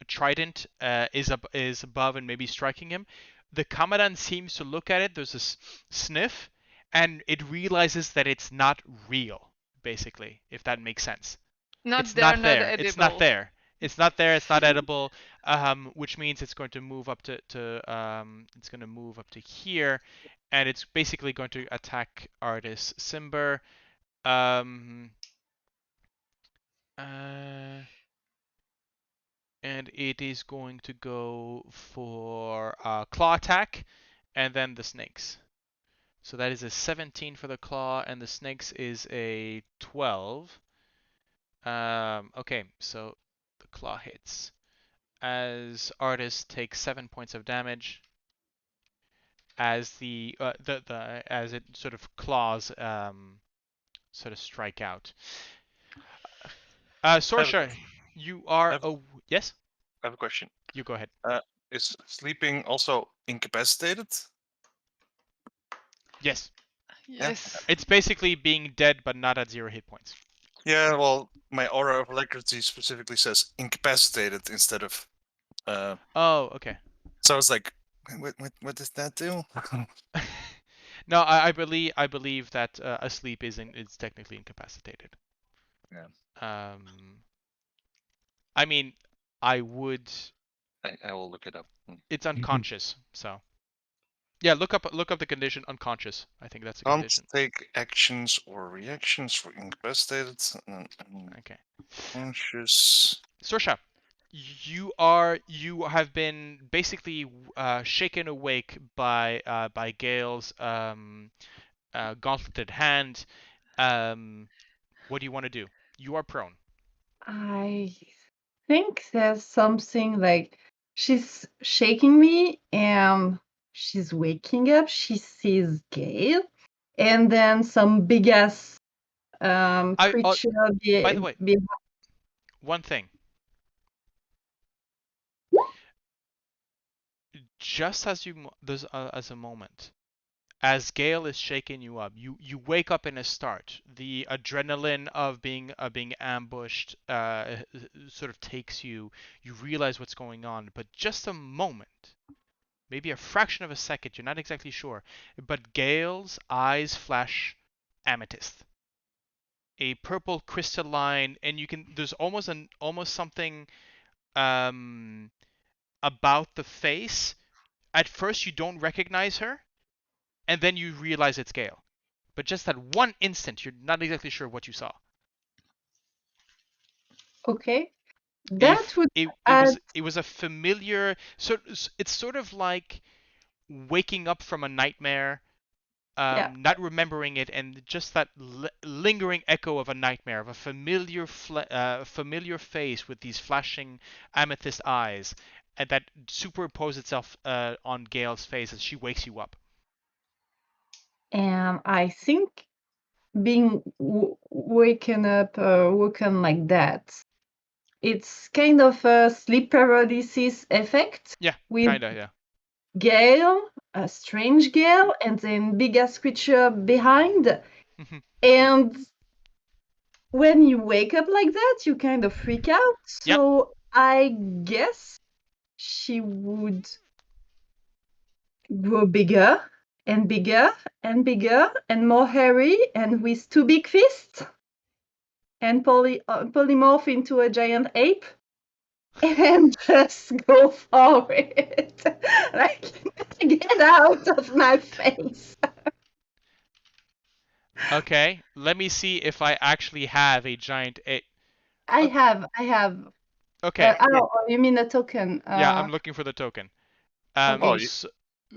trident is above and maybe striking him. The commandant seems to look at it. There's a sniff, and it realizes that it's not real. Basically, if that makes sense. It's not there. It's not there. It's not there. It's not edible. Which means it's going to move up to it's going to move up to here, and it's basically going to attack Artis Simber. And it is going to go for claw attack, and then the snakes. So that is a 17 for the claw, and the snakes is a 12. Okay, so the claw hits. As Artis takes 7 points of damage, as as it sort of claws sort of strike out. Sorsha, you are yes? I have a question. You go ahead. Is sleeping also incapacitated? Yes. Yes. It's basically being dead but not at 0 hit points. Yeah, well, my aura of alacrity specifically says incapacitated instead of. Oh, okay. So I was like, what does that do? No, I believe that asleep is technically incapacitated. Yeah. I mean, I would. I will look it up. It's unconscious, so. Yeah, look up the condition unconscious. I think that's a condition. Can't take actions or reactions for incapacitated. Okay. Conscious. Sorsha, you have been basically shaken awake by Gale's gauntleted hand. What do you want to do? You are prone. I think there's something like she's shaking me and she's waking up. She sees Gale, and then some big ass creature. By the way, one thing. Just as there's as a moment, as Gale is shaking you up, you wake up in a start. The adrenaline of being ambushed sort of takes you. You realize what's going on, but just a moment, maybe a fraction of a second, you're not exactly sure. But Gale's eyes flash amethyst, a purple crystalline, and there's almost something about the face. At first, you don't recognize her, and then you realize it's Gale. But just that one instant, you're not exactly sure what you saw. Okay. It was a familiar. So it's sort of like waking up from a nightmare not remembering it, and just that lingering echo of a nightmare, of a familiar face with these flashing amethyst eyes, and that superimposes itself on Gale's face as she wakes you up. And I think being woken like that, it's kind of a sleep paralysis effect. Yeah, with kinda, yeah. Gale, a strange Gale, and then big ass creature behind. And when you wake up like that, you kind of freak out. So I guess she would grow bigger and bigger and bigger and more hairy and with two big fists and polymorph into a giant ape and just go for it. Like, get out of my face. Okay, let me see if I actually have a giant ape. I have. Okay. Oh, you mean a token? Yeah, I'm looking for the token. Oh, you,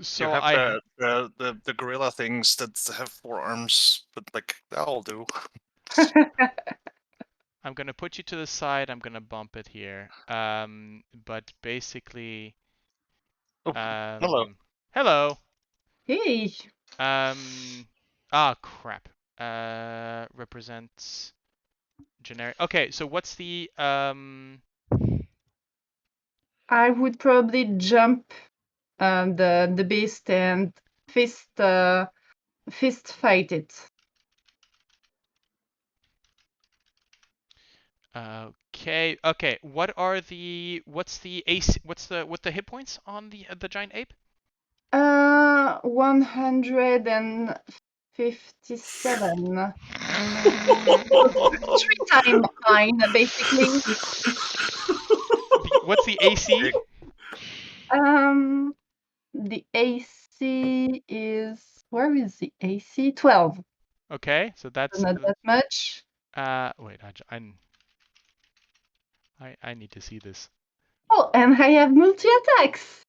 So you have I the gorilla things that have 4 arms, but like that'll do. I'm gonna put you to the side. I'm gonna bump it here. But basically, Oh, hello. Hello. Hey. Crap. Represents generic. Okay, so what's the I would probably jump the beast and fist fight it. Okay. What's the AC? What's the hit points on the giant ape? 157. 3 times mine, basically. What's the AC? The AC is, where is the AC? 12. Okay, so that's not that much. Wait, I need to see this. Oh, and I have multi attacks.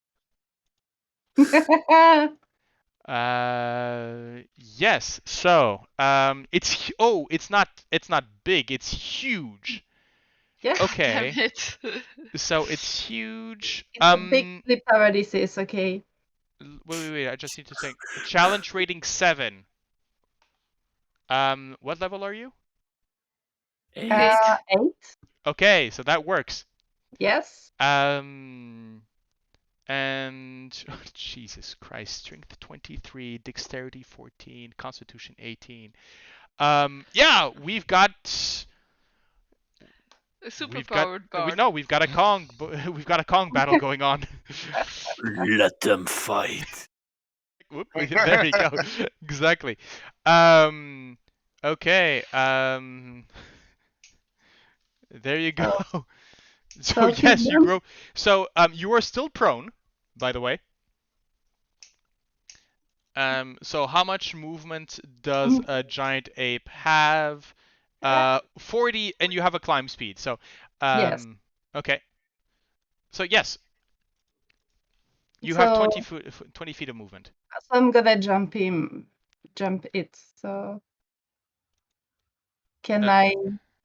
Yes. So, it's not big. It's huge. Yeah. Okay. Damn it. So it's huge. It's a big sleep paralysis. Okay. Wait. I just need to think. Challenge rating 7. What level are you? 8. Okay, so that works. Yes. And Jesus Christ, strength 23, dexterity 14, constitution 18. Yeah, we've got A super-powered bard. we've got a Kong battle going on. Let them fight. Whoop, there you go. Exactly. Okay. There you go. So yes, you grow. So you are still prone, by the way. So how much movement does a giant ape have? 40, and you have a climb speed. So yes. Okay. So yes, you have 20 feet of movement. So I'm gonna jump it. So can I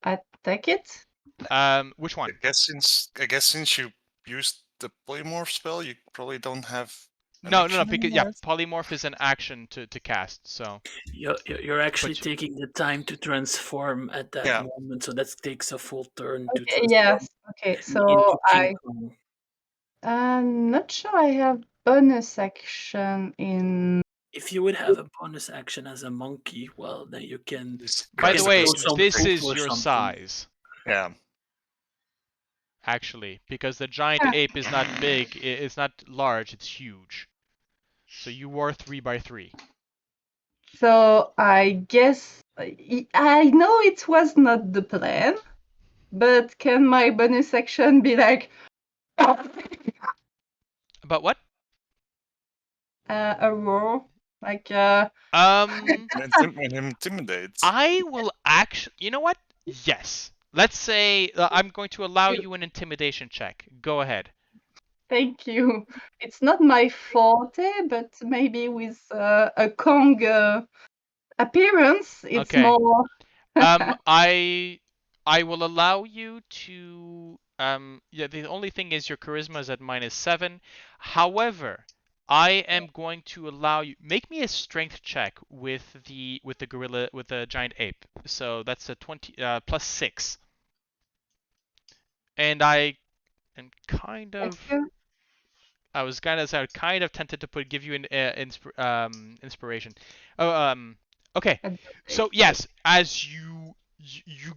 attack it? Which one? I guess since you used the polymorph spell, you probably don't have. No, because polymorph is an action to cast. So you're actually taking the time to transform at that moment, so that takes a full turn to transform. Yes. Okay. So I'm not sure I have bonus action in. If you would have a bonus action as a monkey, well, then you can. By the way, this is your size. Yeah. Actually, because the giant ape is not big, it's not large, it's huge. So you are 3x3. So I guess I know it was not the plan, but can my bonus action be like about what? A roar, like intimidate. I will actually. You know what? Yes. Let's say I'm going to allow you an intimidation check. Go ahead. Thank you. It's not my forte, but maybe with a Kong appearance, it's Okay. more. I will allow you to yeah, the only thing is your charisma is at -7. However, I am going to allow you make me a strength check with the gorilla with the giant ape. So that's a 20 +6. And I am kind Est-ce of que I was kind of tempted to give you an inspiration. Oh, okay. So yes, as you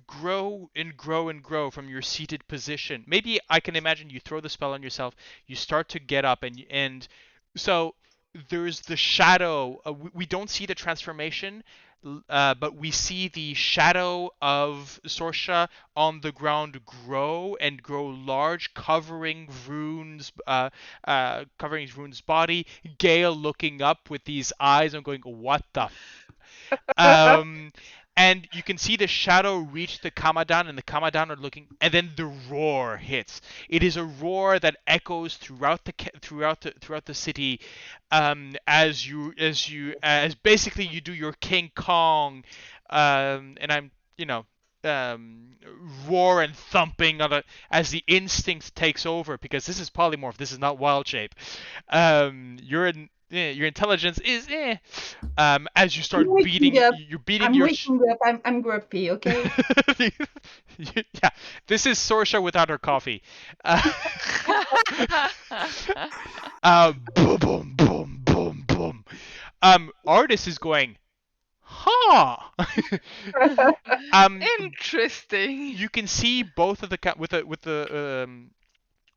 grow and grow and grow from your seated position. Maybe I can imagine you throw the spell on yourself. You start to get up and so there's the shadow. We don't see the transformation, but we see the shadow of Sorsha on the ground grow and grow large, covering Vroon's body. Gale looking up with these eyes and going, "What the?" Um, and you can see the shadow reach the Kamadan, and the Kamadan are looking, and then the roar hits. It is a roar that echoes throughout the city, as basically you do your King Kong, and I'm um, roar and thumping of it as the instinct takes over, because this is polymorph. This is not wild shape. Your intelligence is as you I'm start waking beating, up. you're beating I'm your waking up. I'm grumpy, okay? yeah, this is Sorsha without her coffee. Boom, boom, boom, boom, boom. Artist is going, huh? Interesting. You can see both of the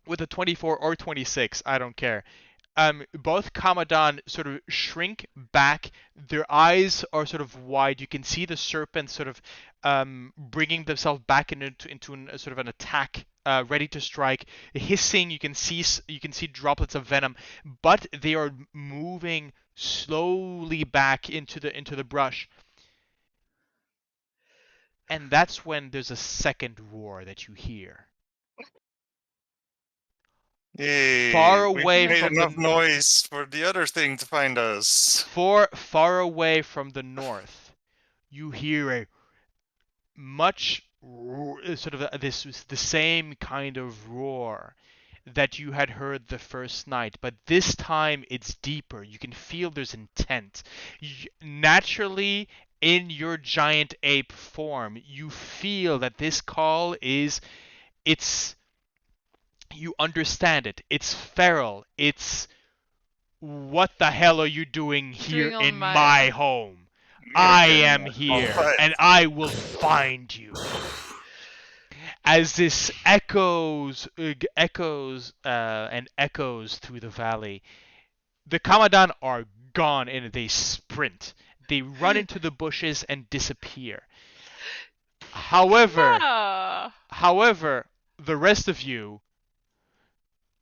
with a 24 or 26, I don't care. Both Kamadan sort of shrink back. Their eyes are sort of wide. You can see the serpents sort of bringing themselves back into a sort of an attack, ready to strike. Hissing, you can see droplets of venom, but they are moving slowly back into the brush. And that's when there's a second roar that you hear. Yay! Far We've away made from enough the noise for the other thing to find us. far away from the north, you hear a much sort of the same kind of roar that you had heard the first night, but this time it's deeper. You can feel there's intent. Naturally, in your giant ape form, you feel that this call it's you understand it. It's feral. It's what the hell are you doing here Doing on in my my home? You're I getting am that. here Alright. and I will find you. As this echoes through the valley, the Kamadan are gone and they sprint. They run into the bushes and disappear. However, Ah. the rest of you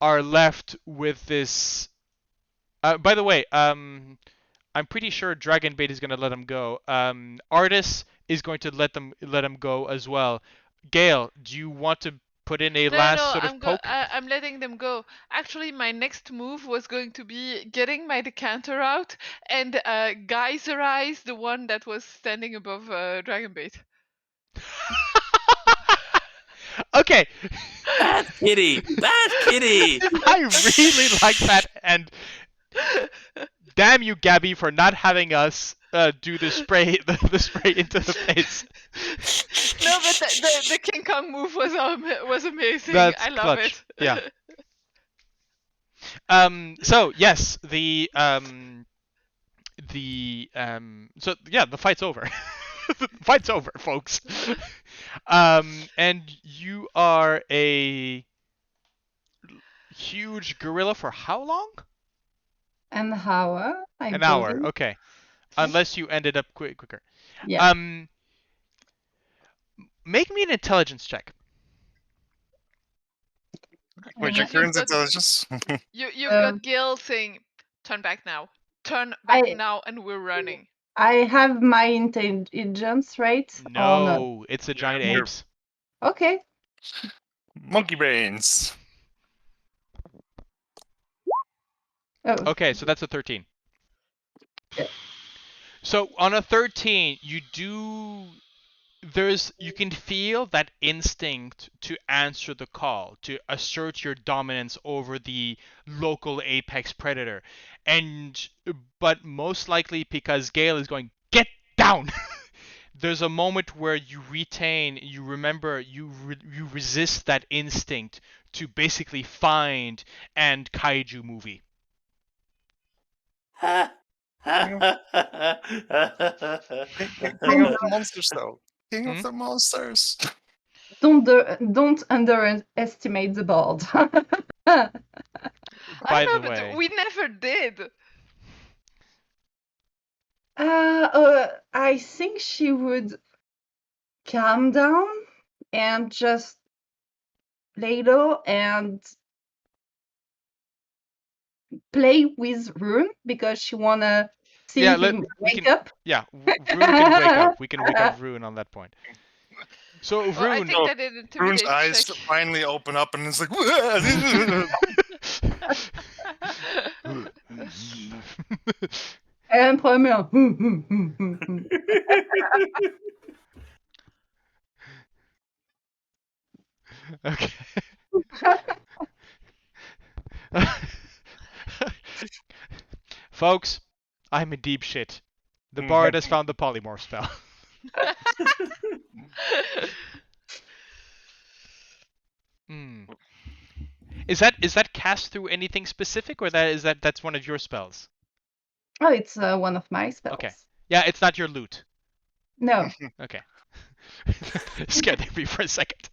are left with this. By the way, I'm pretty sure Dragonbait is going to let him go. Artis is going to let him go as well. Gale, do you want to put in a last No, sort of poke? I'm letting them go. Actually, my next move was going to be getting my decanter out and geyserize the one that was standing above Dragonbait. Okay. Bad kitty! Bad kitty! I really like that, and damn you, Gabby, for not having us do the spray the spray into the face. No, but the King Kong move was amazing. That's I love clutch. it. Yeah. So yes, so yeah, the fight's over. The fight's over, folks. And you are a huge gorilla for how long? An hour, I An hour. believe. Okay. Unless you ended up quicker. Yeah. Make me an intelligence check. What's your And current intelligence? You've got Gale saying, "Turn back now, turn back now," and we're running. I have my intelligence rate or not? No, it's the giant You're- apes. Okay. Monkey brains. Oh, Okay, so that's a 13. Yeah. So on a 13, you can feel that instinct to answer the call, to assert your dominance over the local apex predator. But most likely because Gale is going, get down. There's a moment where you remember, you resist that instinct to basically find and kaiju movie. King of the monsters, though. King of the monsters. don't underestimate the board. By I know, the but way, we never did. I think she would calm down and just lay low and play with Rune because she wanna see him wake up. Yeah, Vroon can wake up. We can wake up Vroon on that point. So Well, I Vroon. think that an Rune's intimidate eyes check. finally open up and it's like. And premier. Okay. Folks, I'm in deep shit. The bard has found the polymorph spell. Is that cast through anything specific, or that's one of your spells? Oh, it's one of my spells. Okay. Yeah, it's not your loot. No. Okay. Scared me for a second.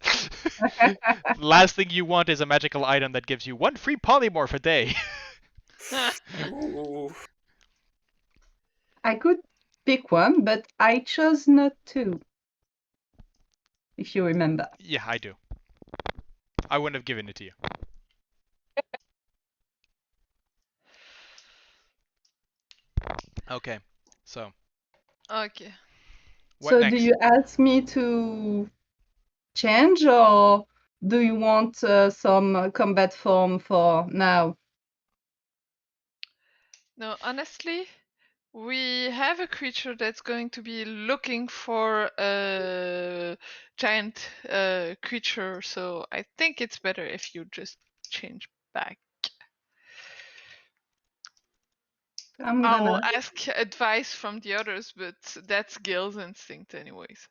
Last thing you want is a magical item that gives you 1 free polymorph a day. I could pick one, but I chose not to. If you remember. Yeah, I do. I wouldn't have given it to you. Okay, so. Okay. What so next? Do you ask me to change, or do you want some combat form for now? No, honestly, we have a creature that's going to be looking for a giant creature, so I think it's better if you just change back. I'll ask advice from the others, but that's Gale's instinct anyways.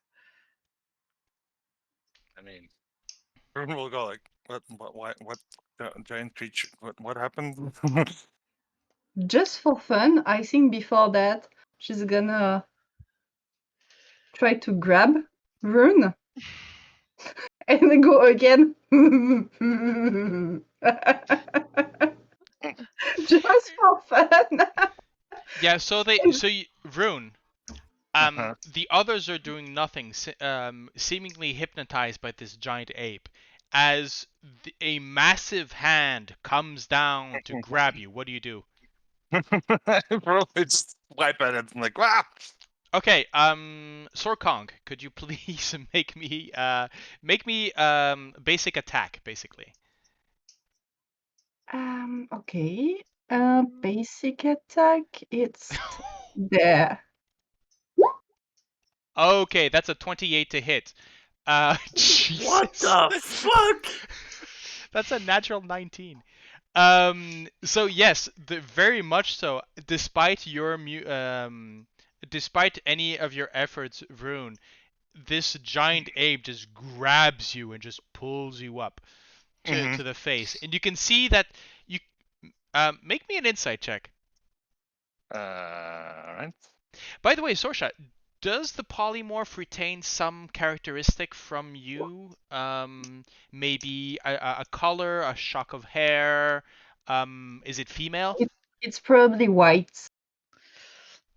I mean, Rune will go like, what giant creature? What happened? Just for fun, I think before that, she's gonna try to grab Rune and then go again. Just for fun. Yeah, Rune, the others are doing nothing, seemingly hypnotized by this giant ape. As a massive hand comes down to grab you, what do you do? Probably just wipe at it and like, wow. Okay, Sorkong, could you please make me basic attack, basically? Okay. Basic attack. It's there. Okay, that's a 28 to hit. Jesus. What the fuck? That's a natural 19. So yes, very much so. Despite despite any of your efforts, Vroon, this giant ape just grabs you and just pulls you up to the face, and you can see that you. Make me an insight check. Alright. By the way, Sorsha, does the polymorph retain some characteristic from you? Maybe a color, a shock of hair. Is it female? It's probably white.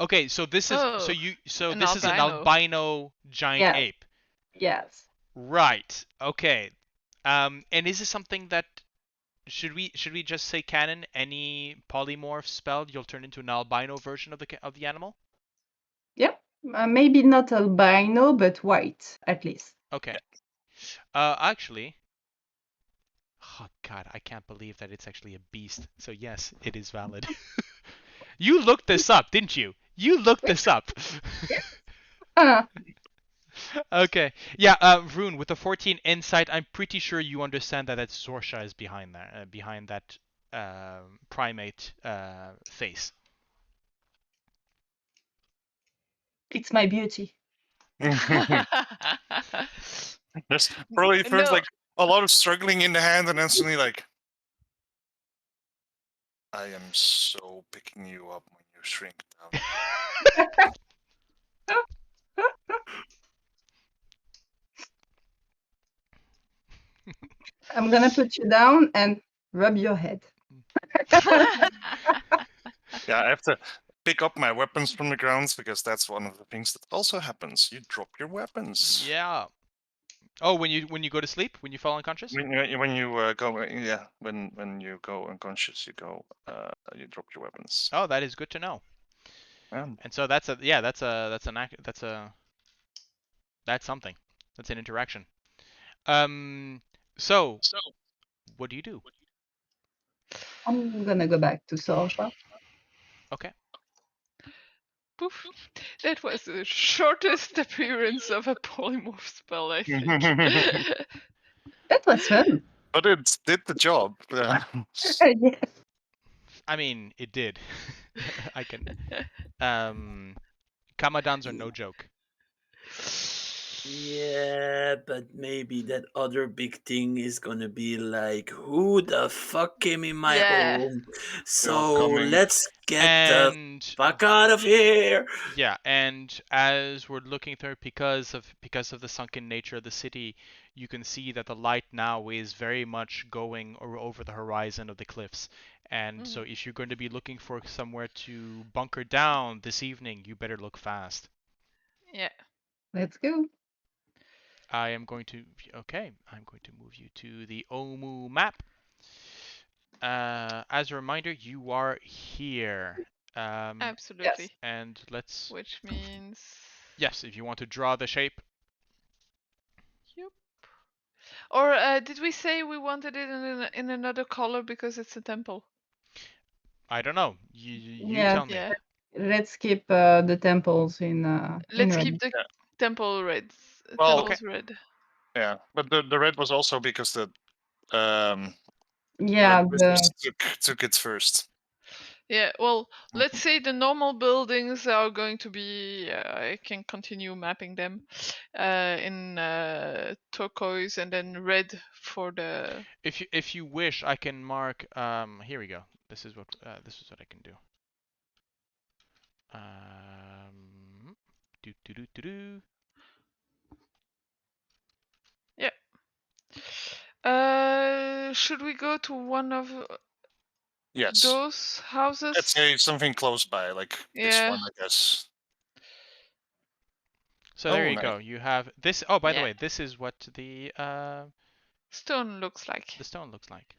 Okay, so this is this is an albino giant ape. Yes. Right. Okay. And is this something that should we just say canon? Any polymorph spell, you'll turn into an albino version of the animal? Yep. Maybe not albino, but white at least. Okay. Actually, Oh God, I can't believe that it's actually a beast. So yes, it is valid. You looked this up, didn't you? You looked this up. Ah, Okay. Yeah, Vroon, with a 14 insight, I'm pretty sure you understand that Sorsha is behind that primate face. it's my beauty. There's probably first No, like a lot of struggling in the hand, and then suddenly like, I am so picking you up when you shrink down. I'm gonna put you down and rub your head. Yeah, I have to pick up my weapons from the ground because that's one of the things that also happens. You drop your weapons. Yeah. Oh, when you go to sleep, when you fall unconscious? When you go, yeah, when you go unconscious, you drop your weapons. Oh, that is good to know. Yeah. And so that's something. That's an interaction. So what do you do? I'm gonna go back to Sorsha. Okay. Poof. That was the shortest appearance of a polymorph spell, I think. That was fun. But it did the job. Yeah. Yes. I mean, it did. I can. Kamadans are no joke. Yeah, but maybe that other big thing is gonna be like, who the fuck came in my Yeah. home? Still So coming. let's get the And fuck out of here. yeah, and as we're looking through, because of the sunken nature of the city, you can see that the light now is very much going over the horizon of the cliffs. And so if you're going to be looking for somewhere to bunker down this evening, you better look fast. Yeah. Let's go. I'm going to move you to the Omu map. As a reminder, you are here. Absolutely. And let's. Which means. Yes, if you want to draw the shape. Yep. Or did we say we wanted it in another color because it's a temple? I don't know. You Yeah. tell me. Yeah. Let's keep the temples in Let's red. keep the temple red. Well, Temples red. Yeah, but the red was also because the Yeah, red the took it first. Yeah, well, let's say the normal buildings are going to be, I can continue mapping them in turquoise and then red for the. If you wish, I can mark. Here we go. This is what I can do. Do do do do do. Yeah. Should we go to one of Yes. those houses? Let's say something close by, like this Yeah. one, I guess. So Oh, there you nice. go. You have this. Oh, by the Yeah. way, this is what the Stone looks like. stone looks like.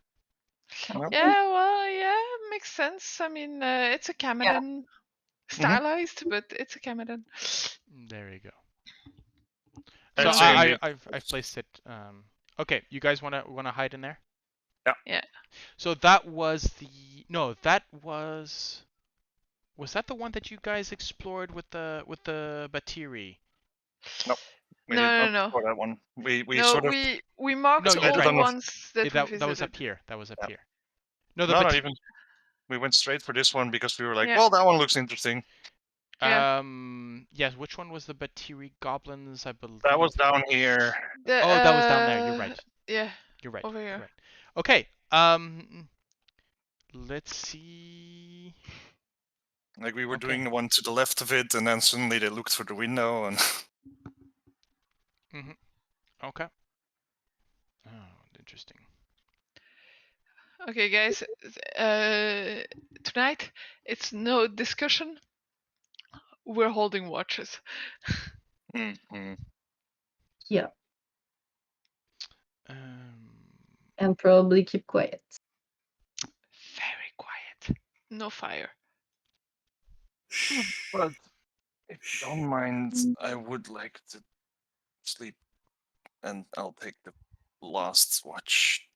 Yeah, well, yeah, makes sense. I mean, it's a Cameron stylized, but it's a Cameron. There you go. I'd So say indeed. I've placed it. Okay, you guys wanna hide in there? Yeah. Yeah. So that was that was that the one that you guys explored with the Batiri? No. We No, did no, not no. explore that one. We No, sort of we marked No, all you're the right. ones that we That visited. was up here. That was up Yeah. here. No, the not even. We went straight for this one because we were like, Yeah. well, that one looks interesting. Yeah. Yes. Which one was the Batiri goblins? I believe That was down here. The, Oh, that was down there. You're right. Yeah. You're right. Over here. You're right. Okay. Let's see. Like we were Okay. doing the one to the left of it, and then suddenly they looked for the window, and Okay. Oh, interesting. Okay, guys. Tonight it's no discussion. We're holding watches. yeah, Um, and probably keep quiet. Very quiet. No fire. But if you don't mind, I would like to sleep, and I'll take the last watch.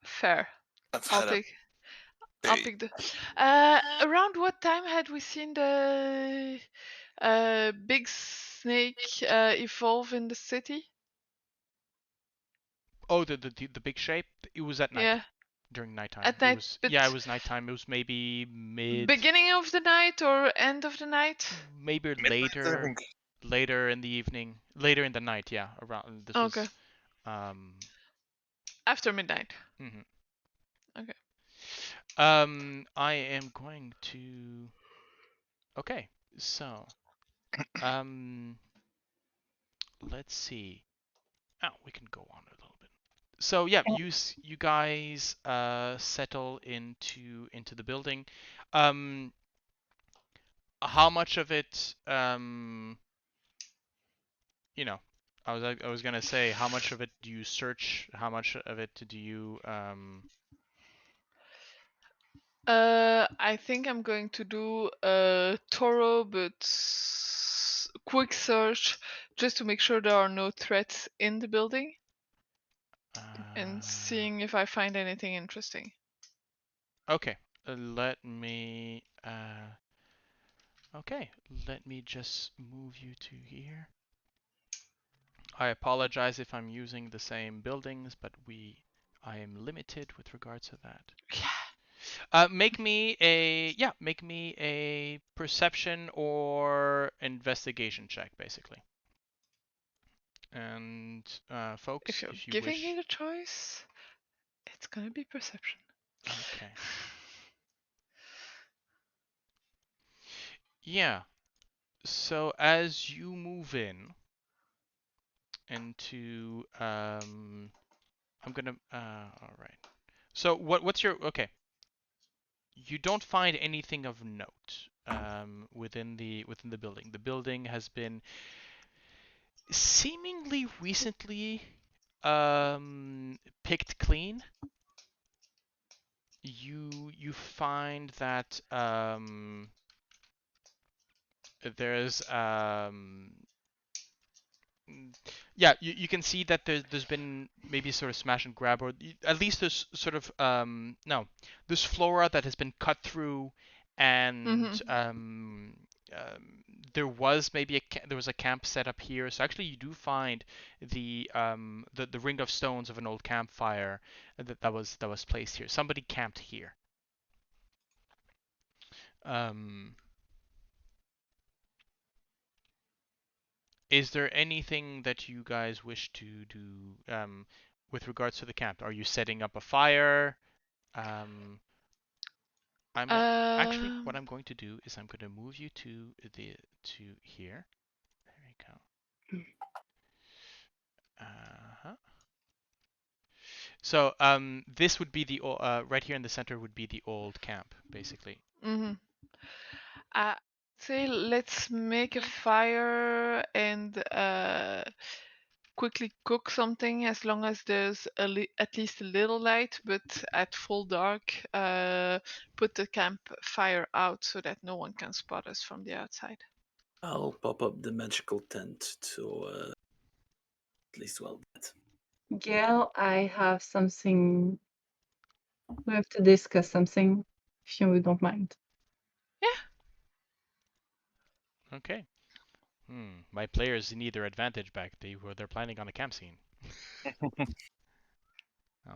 Fair. I've I'll had a pick. I'll day. pick the. Around what time had we seen the big snake evolve in the city? Oh, the big shape. It was at night. Yeah, During nighttime. at It night. was, yeah, it But was nighttime. It was maybe beginning of the night or end of the night? maybe Midnight, I think. later in the evening, later in the night. Yeah, around this Okay, was, um, after midnight. mhm. Okay. I am going to. Okay, so, um, let's see. Oh, we can go on a little bit. So yeah, you guys settle into the building. Um, how much of it you know, I was gonna say how much of it do you search? How much of it do you I think I'm going to do a thorough but quick search just to make sure there are no threats in the building and seeing if I find anything interesting. okay. Let me okay, let me just move you to here. I apologize if I'm using the same buildings, but I am limited with regards to that. Yeah. Make me a perception or investigation check, basically. And If folks, you're if you giving me wish, the choice, it's gonna be perception. okay, yeah. So as you move in into, I'm gonna, all right. So what's your okay? You don't find anything of note within the building. The building has been seemingly recently picked clean. You find that there's yeah, you can see that there's been maybe sort of smash and grab, or at least there's sort of no, there's flora that has been cut through, and Mm-hmm. um, there was maybe there was a camp set up here. So actually, you do find the ring of stones of an old campfire that was placed here. Somebody camped here. Um, Is there anything that you guys wish to do with regards to the camp? Are you setting up a fire? Um, actually, what Um. I'm going to do is I'm going to move you to here. There we go. Uh-huh. So this would be right here in the center would be the old camp, basically. Mm-hmm. Say let's make a fire and quickly cook something as long as there's at least a little light, but at full dark, put the campfire out so that no one can spot us from the outside. I'll pop up the magical tent to at least well that. Gale, I have something. We have to discuss something, if you don't mind. Yeah. Okay. My players need their advantage back. They're planning on a camp scene.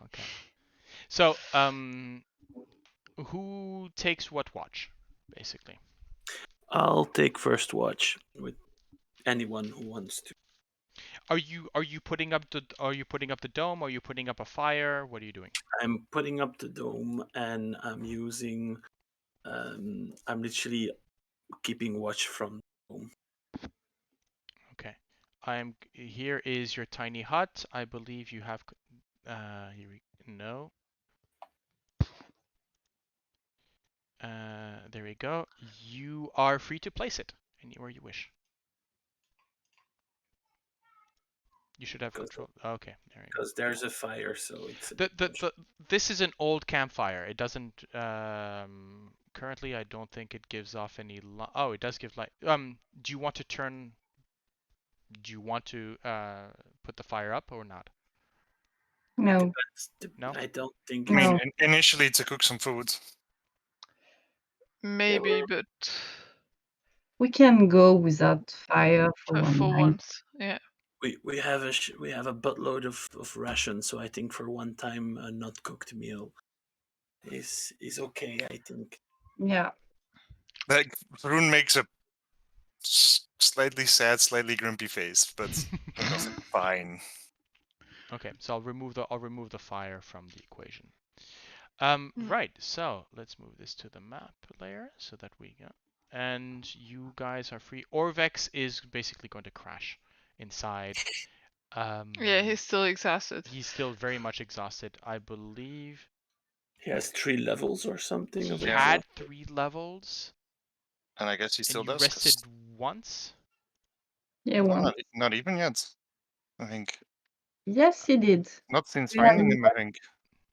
Okay. So who takes what watch, basically? I'll take first watch with anyone who wants to. Are you putting up the dome? Are you putting up a fire? What are you doing? I'm putting up the dome and I'm using. I'm literally keeping watch from the dome. Okay. Here is your tiny hut. I believe you have here we no. There we go. You are free to place it anywhere you wish. You should have control. Okay, there you go. Because there's a fire, so it's a The, bit the, much. the, this is an old campfire. It doesn't currently I don't think it gives off any oh, it does give light. Do you want to put the fire up or not? No, No? I don't think. I mean, no. initially to cook some food. Maybe, but We can go without fire for one for night. once, yeah. We have a buttload of rations, so I think for one time a not cooked meal is okay. I think. Yeah. Like Vroon makes a slightly sad, slightly grumpy face, but he goes fine. Okay, so I'll remove the fire from the equation. Mm. Right. So let's move this to the map layer so that we go. And you guys are free. Orvex is basically going to crash inside. Yeah, he's still exhausted. He's still very much exhausted. I believe He has 3 levels or something he of had exhaustion. 3 levels. And I guess he And still you does. rested once. Yeah, No, one. not even yet. I think Yes, he did. not since We had, finding him. I think.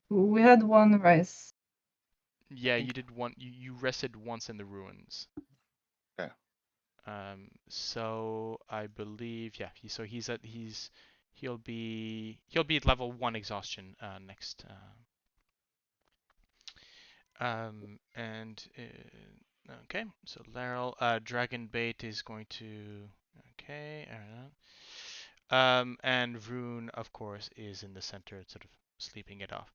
we had one rest. Yeah, you did one. You rested once in the ruins. Okay. So I believe, yeah. He'll be at level 1 exhaustion next. Okay. So Laryl, Dragon Bait is going to. Okay. And Vroon, of course, is in the center, sort of sleeping it off.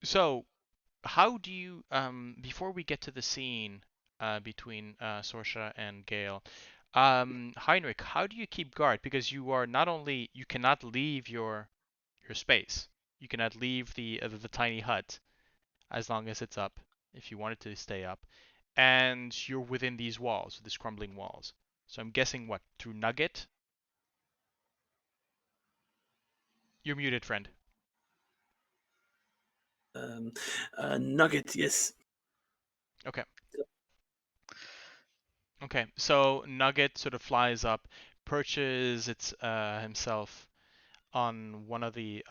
So how do you before we get to the scene between Sorsha and Gale, Heinrich, how do you keep guard? Because you cannot leave your space. You cannot leave the tiny hut as long as it's up, if you want it to stay up, and you're within these walls, these crumbling walls. So I'm guessing what, through Nugget? You're muted, friend. Nugget, yes. Okay. Okay, so Nugget sort of flies up, perches himself on one of the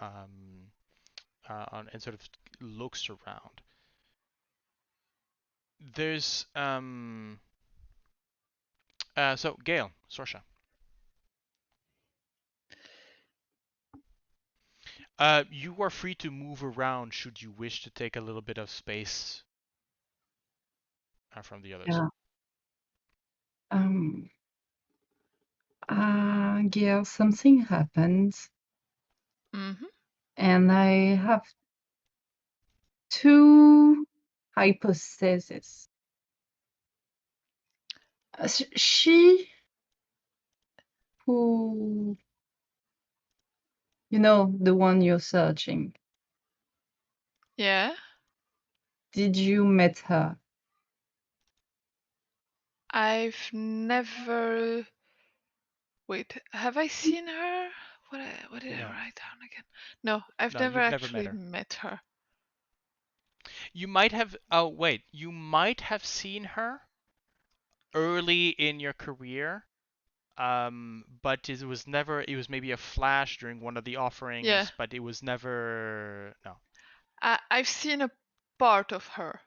and sort of looks around. There's so Gale, Sorsha. You are free to move around should you wish to take a little bit of space from the others. Yeah. Gail, something happens, Mm-hmm. and I have 2 hypotheses. She who, the one you're searching, Yeah. did you met her? I've never. Wait, have I seen her? What did I No. write down again? No, I've No, never you've never met actually her. met her. You might have. Oh wait, you might have seen her early in your career. But it was never. It was maybe a flash during one of the offerings, Yeah. but it was never. No. I've seen a part of her.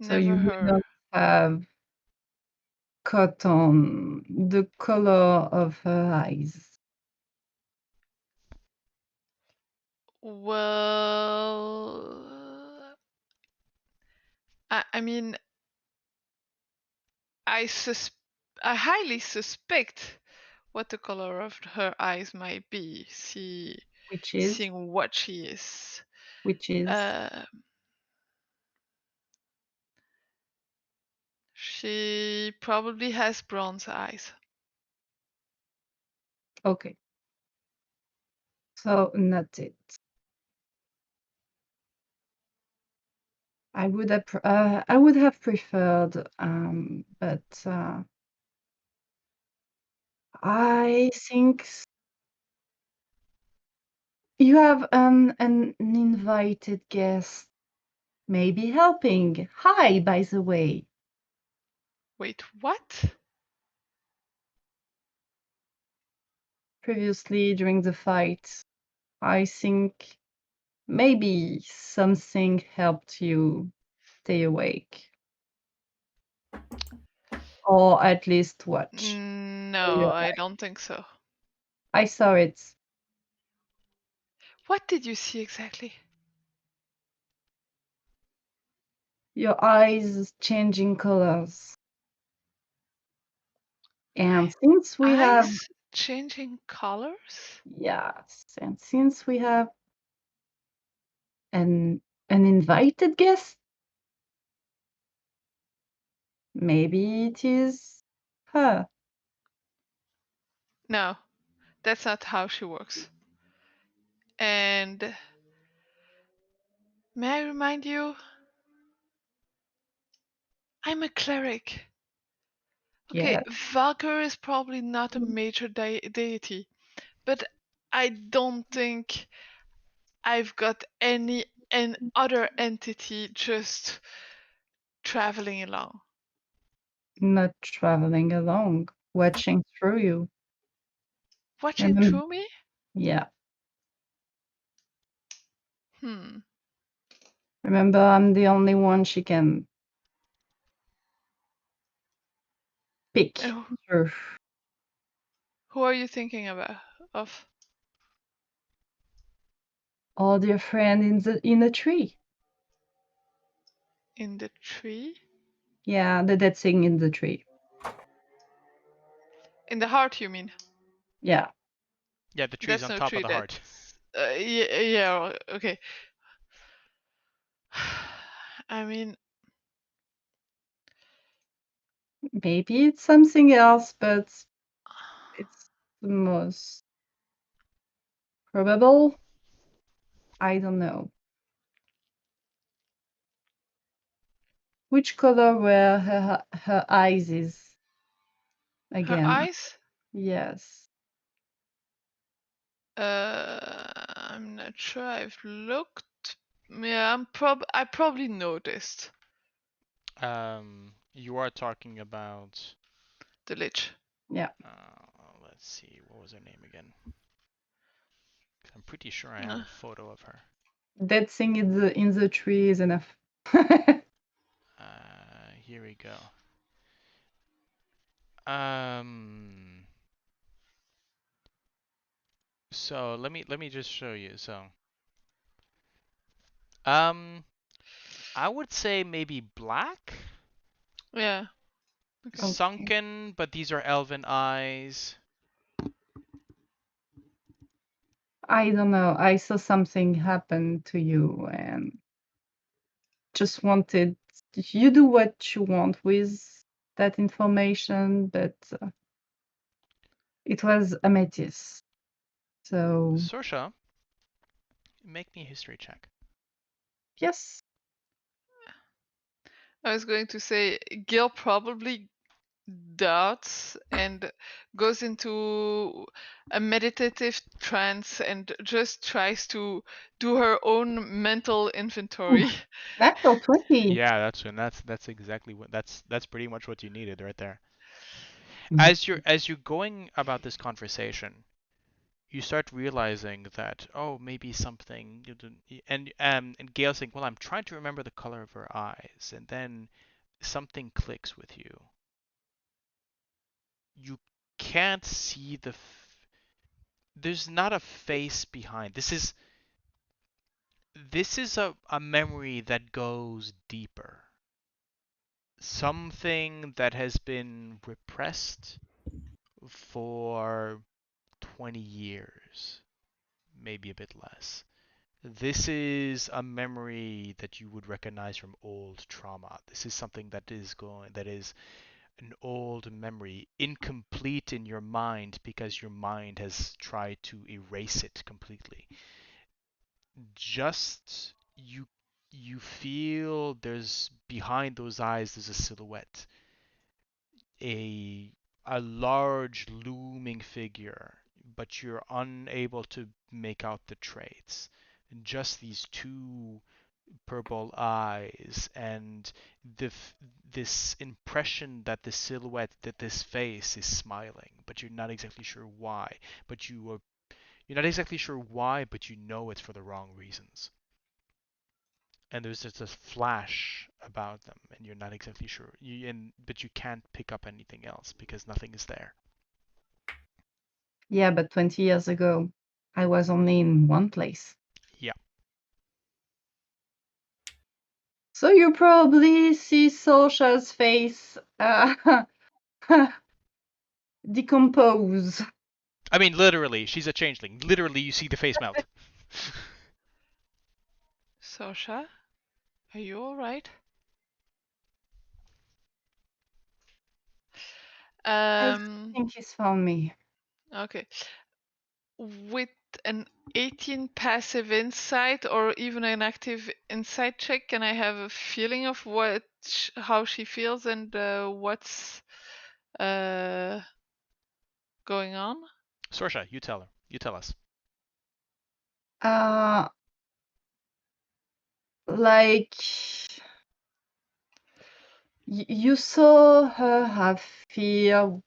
So you Never would her. not have caught on the color of her eyes. Well, I mean, I highly suspect what the color of her eyes might be. Which is? Seeing what she is. Which is? She probably has bronze eyes. Okay. So not it. I would have preferred, but I think you have an invited guest, maybe helping. Hi, by the way. Wait, what? Previously, during the fight, I think maybe something helped you stay awake. Or at least watch. No, I don't think so. I saw it. What did you see exactly? Your eyes changing colors. And since we have, Eyes changing colors? yes, and since we have an invited guest, maybe it is her. No, that's not how she works. And may I remind you, I'm a cleric. Okay, Yeah, Valkyr is probably not a major deity, but I don't think I've got any other entity just traveling along. not traveling along, watching through you. Watching Remember, through me? yeah. Hmm. Remember, I'm the only one she can pick And through. who are you thinking about? Of? Or dear friend in the tree. In the tree? Yeah, the dead thing in the tree. In the heart, you mean? Yeah. Yeah, the tree's That's on no top of tree. the heart. Yeah. Okay. I mean, Maybe it's something else, but it's the most probable. I don't know. Which color were her eyes is her again? eyes? Yes. I'm not sure. I've looked. Yeah, I probably noticed You are talking about. the lich. Yeah. Let's see, what was her name again? I'm pretty sure I have Uh, a photo of her. That thing in the tree is enough. Here we go. Um. So let me just show you. So. I would say maybe black. yeah. Okay. Okay. Sunken, but these are elven eyes. I don't know. I saw something happen to you and just wanted you do what you want with that information, but it was amethyst. So Sorsha, make me a history check. yes, I was going to say Gale probably doubts and goes into a meditative trance and just tries to do her own mental inventory. natural 20. Yeah, that's exactly what that's pretty much what you needed right there. Mm. As you're going about this conversation, you start realizing that maybe something and Gail's saying, well, I'm trying to remember the color of her eyes, and then something clicks with you. You can't see there's not a face behind. This is a memory that goes deeper. Something that has been repressed for 20 years, maybe a bit less. This is a memory that you would recognize from old trauma. This is something that is an old memory, incomplete in your mind because your mind has tried to erase it completely. Just you feel there's behind those eyes there's a silhouette, a a large looming figure, but you're unable to make out the traits. Just these two purple eyes and this impression that the silhouette, that this face is smiling, but you're not exactly sure why. But you're not exactly sure why, but you know it's for the wrong reasons. And there's just a flash about them, and you're not exactly sure. But you can't pick up anything else because nothing is there. Yeah, but 20 years ago, I was only in one place. Yeah. So you probably see Sorsha's face decompose. I mean, literally, she's a changeling. Literally, you see the face melt. Sorsha, are you alright? I think he's found me. Okay. With an 18 passive insight or even an active insight check, can I have a feeling of how she feels and what's going on? Sorsha, you tell her. You tell us. Like you saw her have fear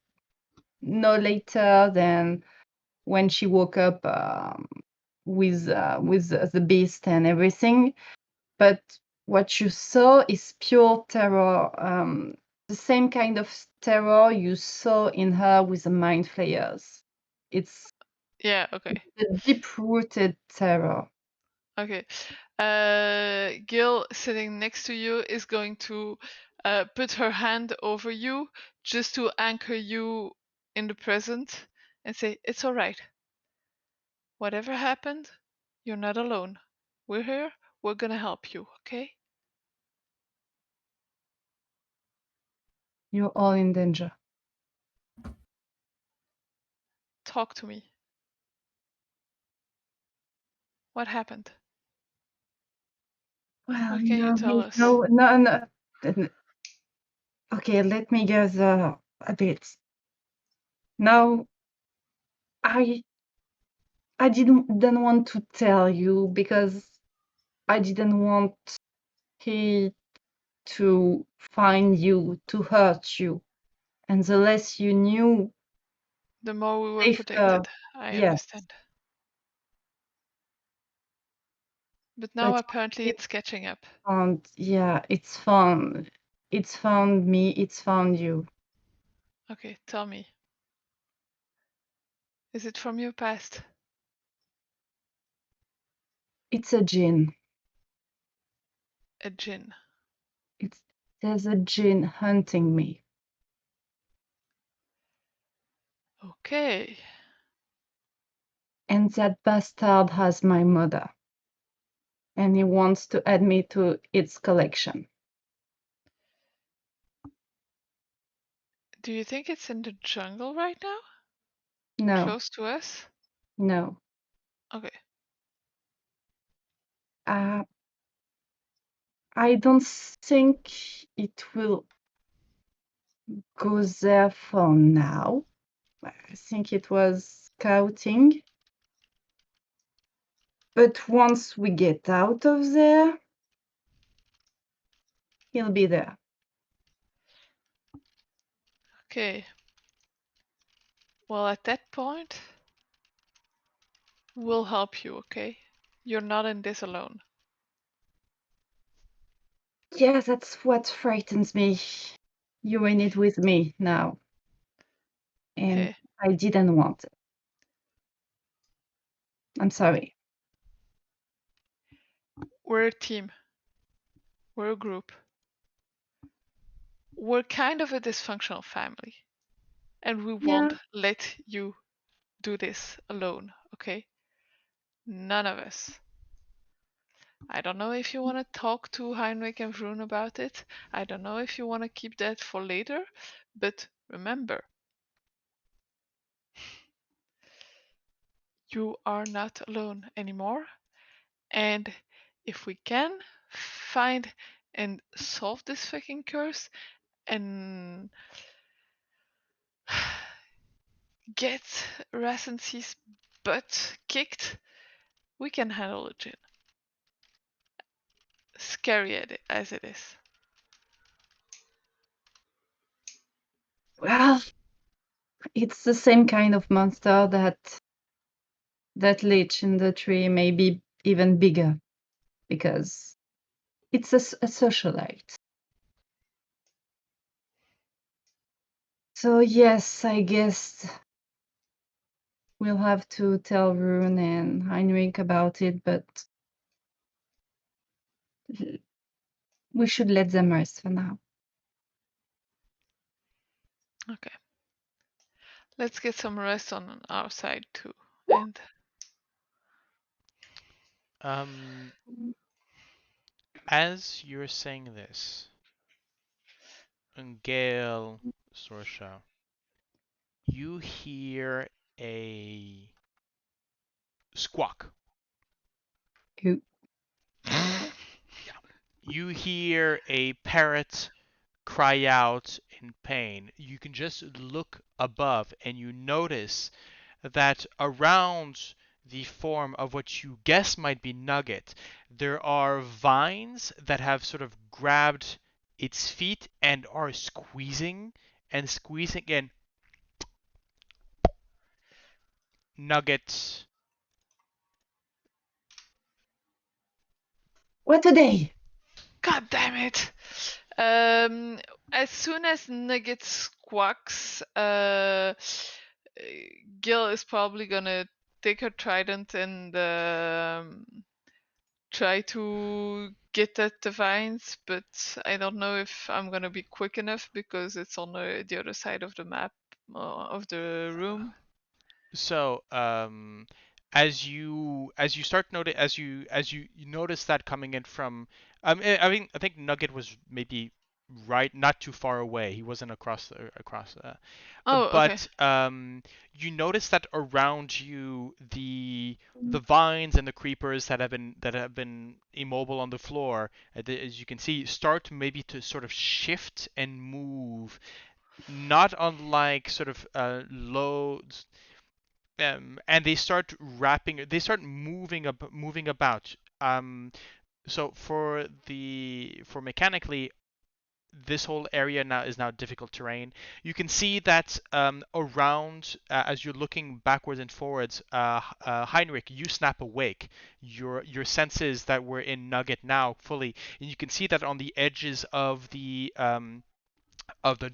no later than when she woke up with the beast and everything. But what you saw is pure terror. The same kind of terror you saw in her with the mind flayers. It's Yeah, okay. a deep-rooted terror. Okay. Gale, sitting next to you, is going to put her hand over you just to anchor you in the present and say, "It's all right. Whatever happened, you're not alone. We're here. We're gonna help you, okay? You're all in danger. Talk to me. What happened? Well, What can you tell us?" no. Okay, let me gather a bit. Now, I didn't want to tell you because I didn't want he to find you, to hurt you. And the less you knew, The more we were safer. protected. I Yes. understand. But now But apparently it's catching up. yeah, it's fun. It's found me, it's found you. Okay, tell me. Is it from your past? It's a djinn. A djinn. There's a djinn hunting me. Okay. And that bastard has my mother. And he wants to add me to its collection. Do you think it's in the jungle right now? No, Close to us? no. Okay. I don't think it will go there for now. I think it was scouting. But once we get out of there, he'll be there. Okay. Well, at that point, we'll help you, okay? You're not in this alone. Yeah, that's what frightens me. You're in it with me now. And Okay. I didn't want it. I'm sorry. We're a team. We're a group. We're kind of a dysfunctional family. And we won't Yeah. let you do this alone, okay? None of us. I don't know if you want to talk to Heinrich and Vroon about it. I don't know if you want to keep that for later. But remember, you are not alone anymore. And if we can find and solve this fucking curse and get Rasency's butt kicked, we can handle it, Jin. Scary as it is. Well, it's the same kind of monster that lich in the tree, maybe even bigger, because it's a socialite. So yes, I guess We'll have to tell Rune and Heinrich about it, but we should let them rest for now. Okay. Let's get some rest on our side too. And As you're saying this, Gale, Sorsha, you hear a squawk. Ew. You hear a parrot cry out in pain. You can just look above and you notice that around the form of what you guess might be Nugget, there are vines that have sort of grabbed its feet and are squeezing and squeezing and Nugget. What a day! God damn it! As soon as Nugget squawks, Gil is probably gonna take her trident and try to get at the vines, but I don't know if I'm gonna be quick enough because it's on the other side of the map of the room. So, as you start notice as you notice that coming in from, I mean, I think Nugget was maybe right, not too far away. He wasn't across. Oh, okay. But you notice that around you, the vines and the creepers that have been immobile on the floor, as you can see, start maybe to sort of shift and move, not unlike sort of low. And they start moving about. So for mechanically, this whole area now is difficult terrain. You can see that around, as you're looking backwards and forwards, Heinrich, you snap awake. Your senses that were in Nugget now fully, and you can see that on the edges of the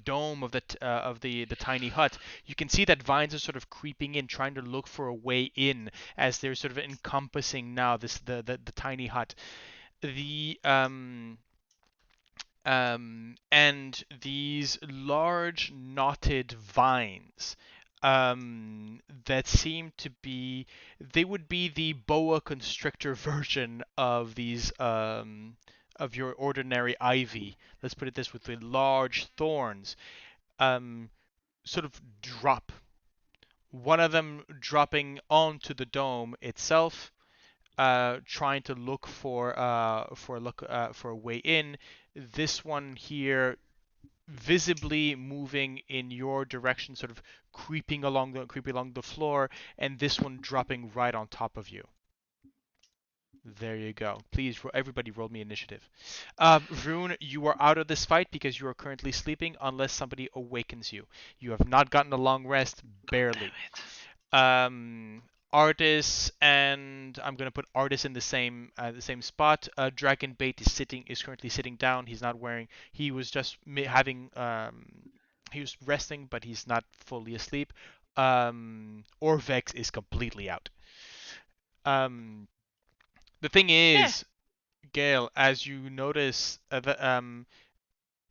dome of the tiny hut, you can see that vines are sort of creeping in, trying to look for a way in as they're sort of encompassing now the tiny hut. The and these large knotted vines that seem to be, they would be the boa constrictor version of these of your ordinary ivy. Let's put it this, with the large thorns, sort of drop. One of them dropping onto the dome itself, trying to look for a way in. This one here visibly moving in your direction, sort of creeping along the floor, and this one dropping right on top of you. There you go. Please, everybody, roll me initiative. Vroon, you are out of this fight because you are currently sleeping, unless somebody awakens you. You have not gotten a long rest, barely. Artis, and I'm gonna put Artis in the same spot. Dragonbait is currently sitting down. He's not wearing. He was just having he was resting, but he's not fully asleep. Orvex is completely out. The thing is, Gale, as you notice,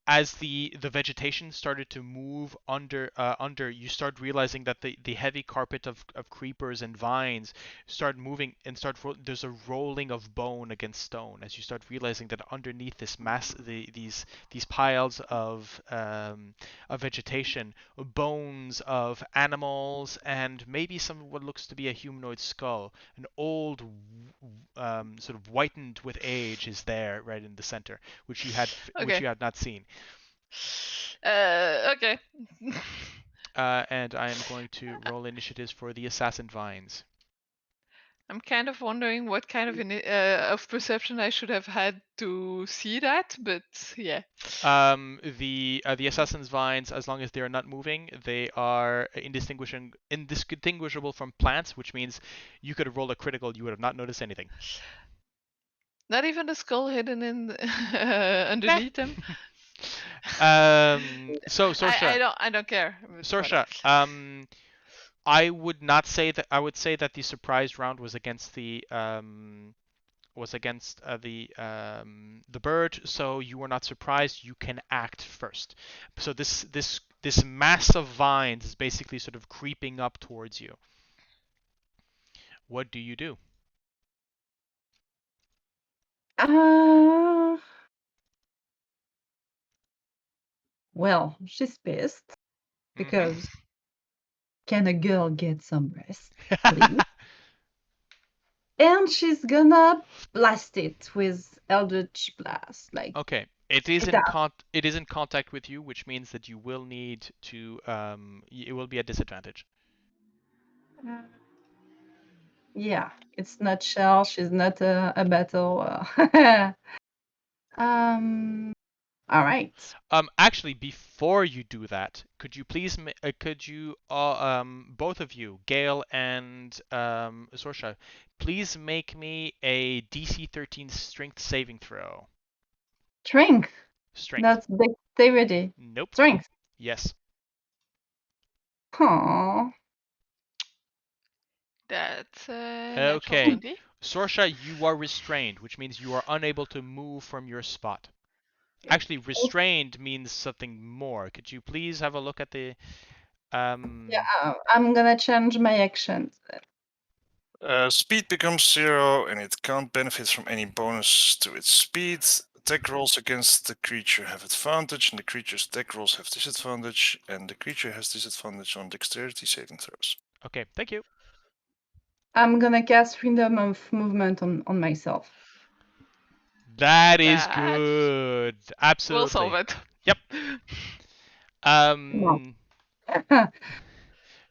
as the vegetation started to move under, you start realizing that the heavy carpet of creepers and vines start moving and there's a rolling of bone against stone, as you start realizing that underneath this these piles of vegetation, bones of animals and maybe some what looks to be a humanoid skull, an old sort of whitened with age, is there right in the center, which you had not seen. Okay. And I am going to roll initiatives for the assassin vines. I'm kind of wondering what kind of perception I should have had to see that, but yeah. The assassin's vines, as long as they are not moving, they are indistinguishable from plants, which means you could have rolled a critical, you would have not noticed anything. Not even the skull hidden in underneath them. So Sorsha, I don't care. Sorsha, I would not say that. I would say that the surprise round was against the the bird, so you were not surprised. You can act first. So this mass of vines is basically sort of creeping up towards you. What do you do? Well, she's pissed because can a girl get some rest, please? And she's gonna blast it with Eldritch Blast, like Okay. It is it in out. it is in contact with you, which means that you will need to it will be a disadvantage. Yeah, it's nutshell. She's not a battle. All right. Actually, before you do that, could you please could you both of you, Gale and Sorsha, please make me a DC 13 strength saving throw. Strength. Strength. That's dexterity. Nope. Strength. Yes. Huh. That's natural Okay. 20. Sorsha, you are restrained, which means you are unable to move from your spot. Actually, restrained means something more. Could you please have a look at the Yeah, I'm gonna change my actions. Speed becomes 0 and it can't benefit from any bonus to its speed. Attack rolls against the creature have advantage, and the creature's attack rolls have disadvantage, and the creature has disadvantage on dexterity saving throws. Okay, thank you. I'm gonna cast freedom of movement on myself. That is That good. will solve Absolutely. it. Yep. No.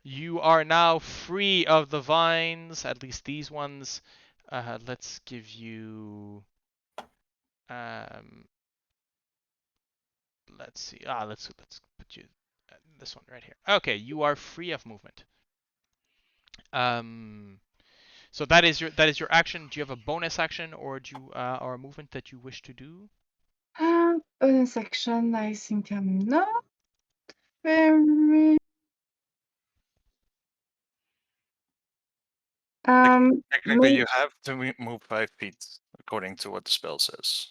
You are now free of the vines, at least these ones. Let's give you let's see. Let's put you this one right here. Okay, you are free of movement. So that is your action. Do you have a bonus action or do you or a movement that you wish to do? Bonus action, I think I'm not very. Technically, you have to move 5 feet according to what the spell says.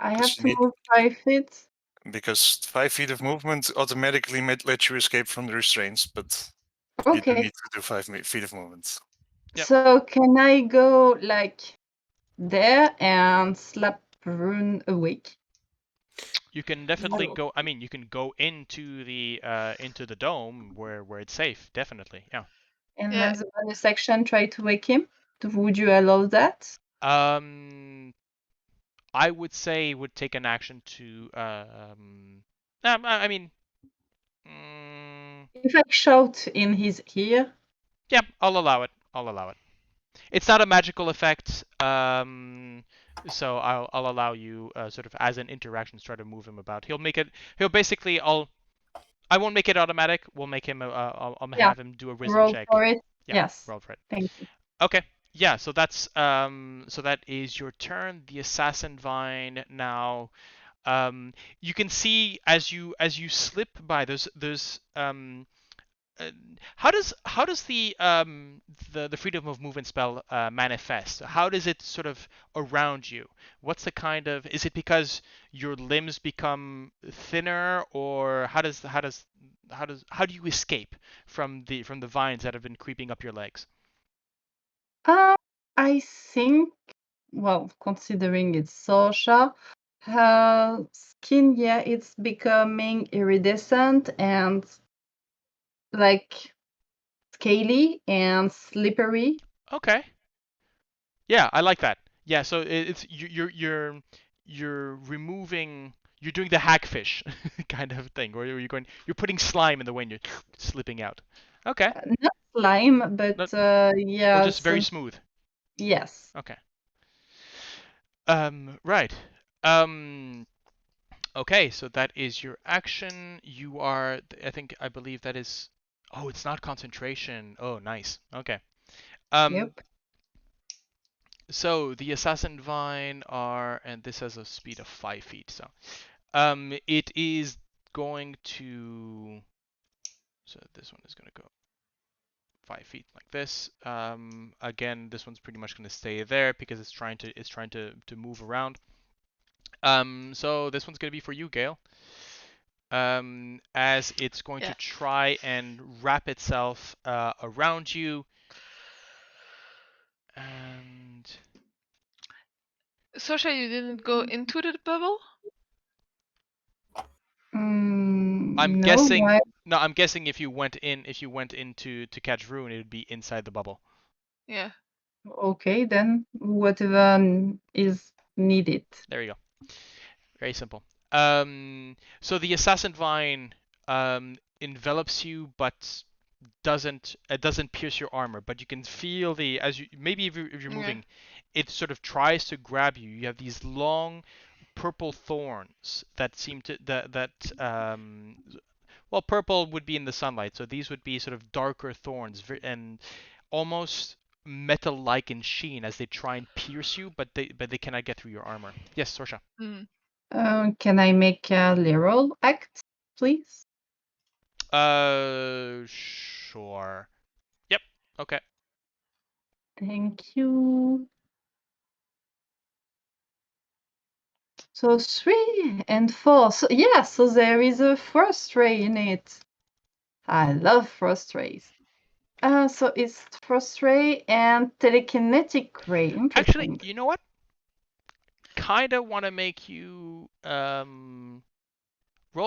I Because have you to need- move 5 feet. Because 5 feet of movement automatically let you escape from the restraints, but you do Okay. need to do 5 feet of movement. Yep. So can I go like there and slap Rune awake? You can definitely No. go. I mean, you can go into the dome where it's safe. Definitely, yeah. And Yeah. as a bonus action, try to wake him. Would you allow that? I would say it would take an action to I mean, If I shout in his ear, yeah, I'll allow it. I'll allow it. It's not a magical effect, so I'll allow you sort of as an interaction to try to move him about. He'll basically I won't make it automatic. We'll make him I'll yeah, have him do a wisdom roll check. for it. Yeah, Yes. roll for it. Thank you. Okay. Yeah, so that's so that is your turn. The assassin vine now. You can see as you slip by those how does the freedom of movement spell manifest? How does it sort of around you? What's the kind of, is it because your limbs become thinner, or how do you escape from the vines that have been creeping up your legs? I think, well, considering it's Sorsha, her skin, yeah, it's becoming iridescent and like scaly and slippery. Okay. Yeah, I like that. Yeah, so it's you're removing, you're doing the hackfish kind of thing, or you're putting slime in the way and you're slipping out. Okay. Not slime, No, but or yeah, just very smooth. yes. Okay. Right. Um, okay, so that is your action. You are, I believe that is, oh, it's not concentration. Oh, nice. Okay. Um, Yep. so the assassin vine are, and this has a speed of 5 feet, so it is going to, so this one is going to go 5 feet like this. Again, this one's pretty much going to stay there because it's trying to move around. So this one's going to be for you, Gale. As it's going to try and wrap itself around you. And Sorsha, you didn't go into the bubble? I'm No, guessing. why? No, I'm guessing if you went in to catch Vroon, it would be inside the bubble. Yeah. Okay, then whatever is needed. There you go. Very simple. So the assassin vine envelops you, but doesn't pierce your armor. But you can feel the as you maybe if you're moving, it sort of tries to grab you. You have these long purple thorns that seem to well, purple would be in the sunlight, so these would be sort of darker thorns and almost metal-like in sheen as they try and pierce you, but they cannot get through your armor. Yes, Sorsha. Can I make a Leroll act, please? Sure. Yep. Okay. Thank you. So 3 and 4. So yeah, so there is a frost ray in it. I love frost rays. So it's frost ray and telekinetic ray. Interesting. Actually, you know what? Kinda want to make you roll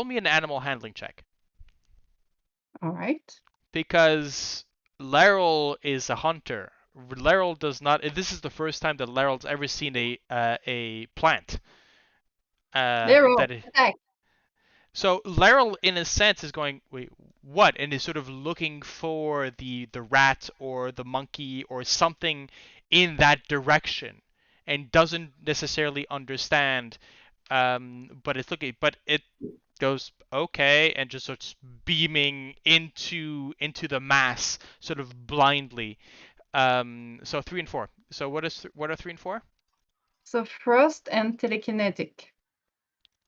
me an animal handling check. All right. Because Laryl is a hunter. Laryl does not. This is the first time that Laryl's ever seen a plant. Leroll, attack. So Laryl, in a sense, is going, wait, what? And is sort of looking for the rat or the monkey or something in that direction, and doesn't necessarily understand. But it's looking, but it goes okay, and just starts beaming into the mass, sort of blindly. So 3 and 4. So what are 3 and 4? So frost and telekinetic.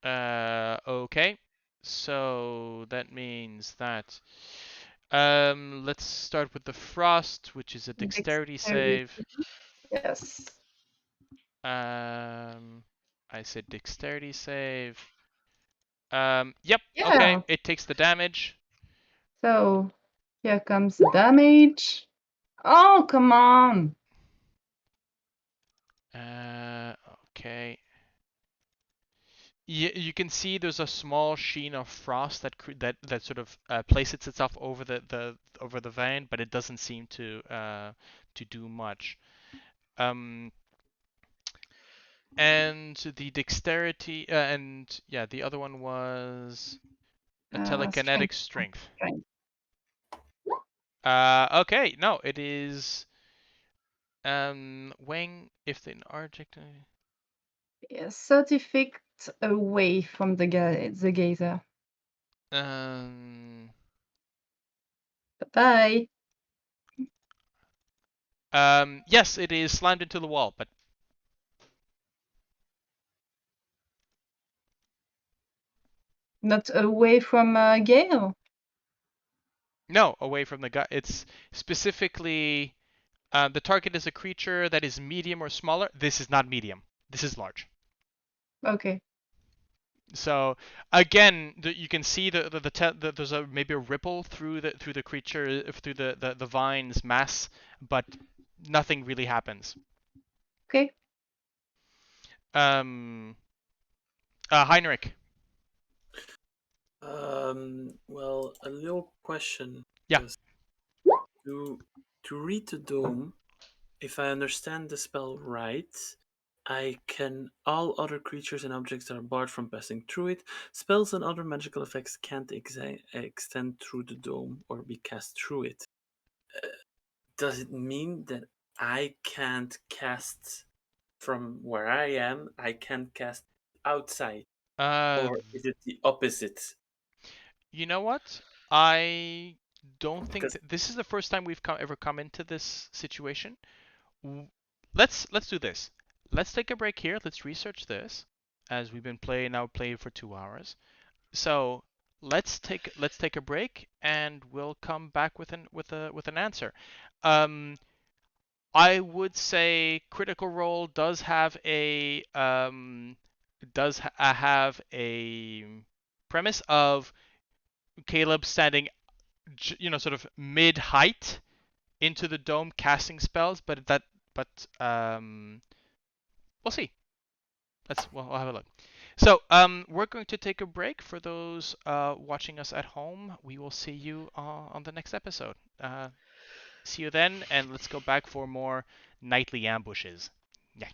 Okay. So that means that let's start with the frost, which is a dexterity save. Yes. I said dexterity save. Yep. Yeah. Okay. It takes the damage. So here comes the damage. Oh, come on. Okay. You can see there's a small sheen of frost that sort of places itself over the vein, but it doesn't seem to do much. And the dexterity and yeah, the other one was a telekinetic strength. Okay, no, it is weighing if the object. Yes, 30 feet away from the gazer. Bye. Yes, it is slammed into the wall, but not away from Gale. No, away from the guy. It's specifically the target is a creature that is medium or smaller. This is not medium. This is large. Okay. So again, you can see there's maybe a ripple through the creature through the vine's mass, but nothing really happens. Okay. Heinrich. Well, a little question. Yeah. To read the dome, if I understand the spell right, all other creatures and objects that are barred from passing through it. Spells and other magical effects can't extend through the dome or be cast through it. Does it mean that I can't cast from where I am? I can't cast outside, or is it the opposite? You know what? I don't think this is the first time we've ever come into this situation. Let's do this. Let's take a break here. Let's research this, as we've been playing for 2 hours. So let's take a break, and we'll come back with an answer. Um, I would say Critical Role does have a premise of Caleb standing, sort of mid height into the dome casting spells, but we'll see. We'll have a look. So we're going to take a break. For those watching us at home, we will see you on the next episode. See you then, and let's go back for more nightly ambushes. Yeah.